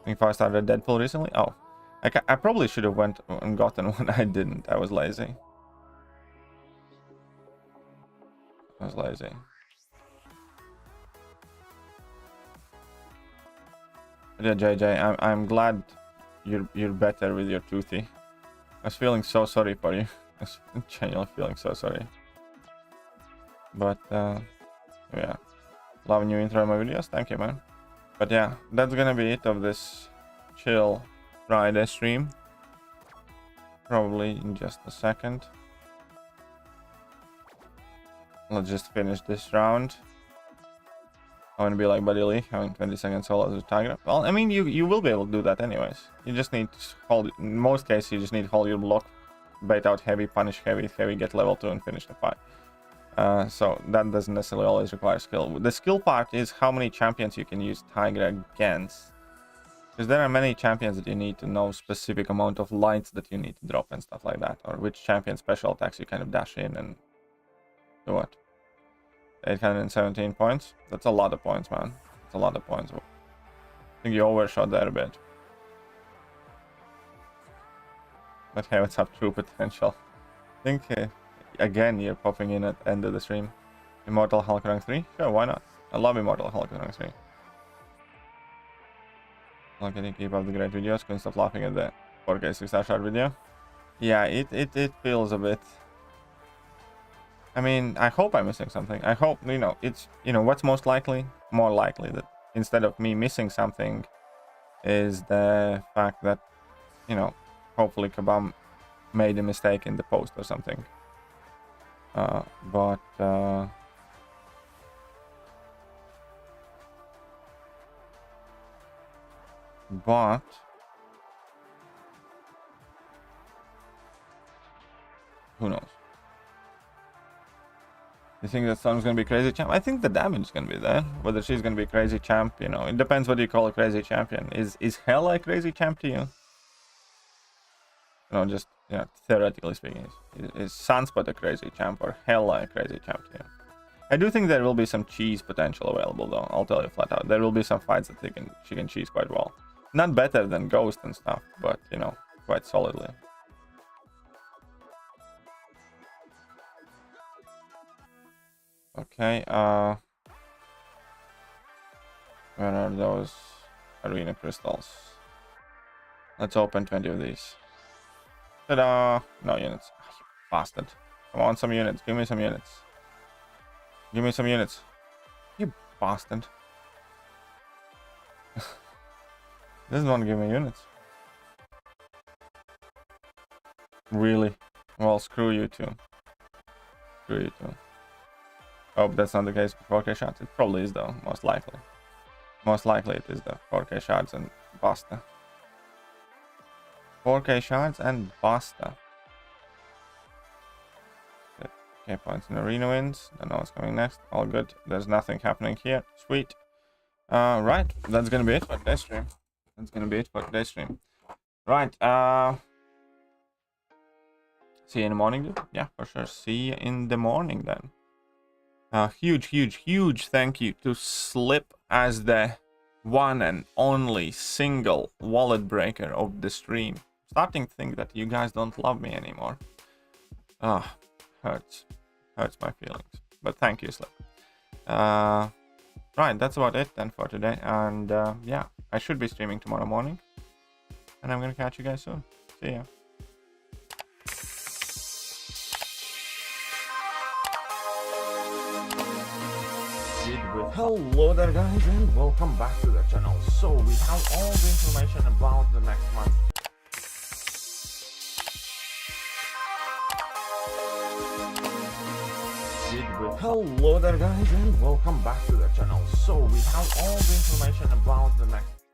I think if I started Deadpool recently, oh, I probably should have went and gotten one. I didn't. I was lazy. But yeah, JJ, I'm glad you're better with your toothy. I was feeling so sorry for you. I was genuinely feeling so sorry. But yeah, loving your intro in my videos. Thank you, man. But yeah, that's gonna be it of this chill Friday stream. Probably in just a second. Let's just finish this round. I want to be like Buddy Lee, having 20 seconds solo as a Tiger. Well, I mean, you will be able to do that anyways. You just need to hold, in most cases, you just need to hold your block, bait out heavy, punish heavy, get level 2 and finish the fight. So that doesn't necessarily always require skill. The skill part is how many champions you can use Tiger against. Because there are many champions that you need to know specific amount of lights that you need to drop and stuff like that. Or which champion special attacks you kind of dash in and do what. 817 points. That's a lot of points, man. That's a lot of points. I think you overshot there a bit. But hey, what's up, true potential? I think, again, you're popping in at the end of the stream. Immortal Hulk rank 3? Sure, why not? I love Immortal Hulk rank 3. Well, can you keep up the great videos? Couldn't stop laughing at the 4K 6-star shot video. Yeah, it feels a bit... I mean, I hope I'm missing something. I hope, you know, it's, you know, what's most likely? More likely that instead of me missing something is the fact that, you know, hopefully Kabam made a mistake in the post or something. But who knows? You think that Storm's gonna be crazy champ? I think the damage is gonna be there. Whether she's gonna be crazy champ, you know, it depends what you call a crazy champion. Is Hell a crazy champ to you? No, just, yeah, theoretically speaking, is Sunspot a crazy champ or Hell a crazy champ to you? I do think there will be some cheese potential available though. I'll tell you flat out. There will be some fights that she can cheese quite well. Not better than Ghost and stuff, but you know, quite solidly. Okay, where are those arena crystals? Let's open 20 of these. Ta-da! No units. Oh, you bastard. Come on, some units. Give me some units. Give me some units. You bastard. Doesn't want to give me units. Really? Well, screw you too. Screw you too. Oh, but that's not the case with 4K shots. It probably is though, most likely. Most likely it is the 4K shots and basta. 4K shots and basta. Okay, points in arena wins. Don't know what's coming next. All good. There's nothing happening here. Sweet. Right. That's gonna be it for today's stream. That's gonna be it for today's stream. Right. See you in the morning, dude. Yeah, for sure. See you in the morning then. Huge thank you to Slip as the one and only single wallet breaker of the stream. Starting to think that you guys don't love me anymore. Hurts my feelings, but thank you, Slip. Right, that's about it then for today, and yeah, I should be streaming tomorrow morning, and I'm gonna catch you guys soon. See ya. Hello there guys and welcome back to the channel. So we have all the information about the next month. Hello there guys and welcome back to the channel. So we have all the information about the next.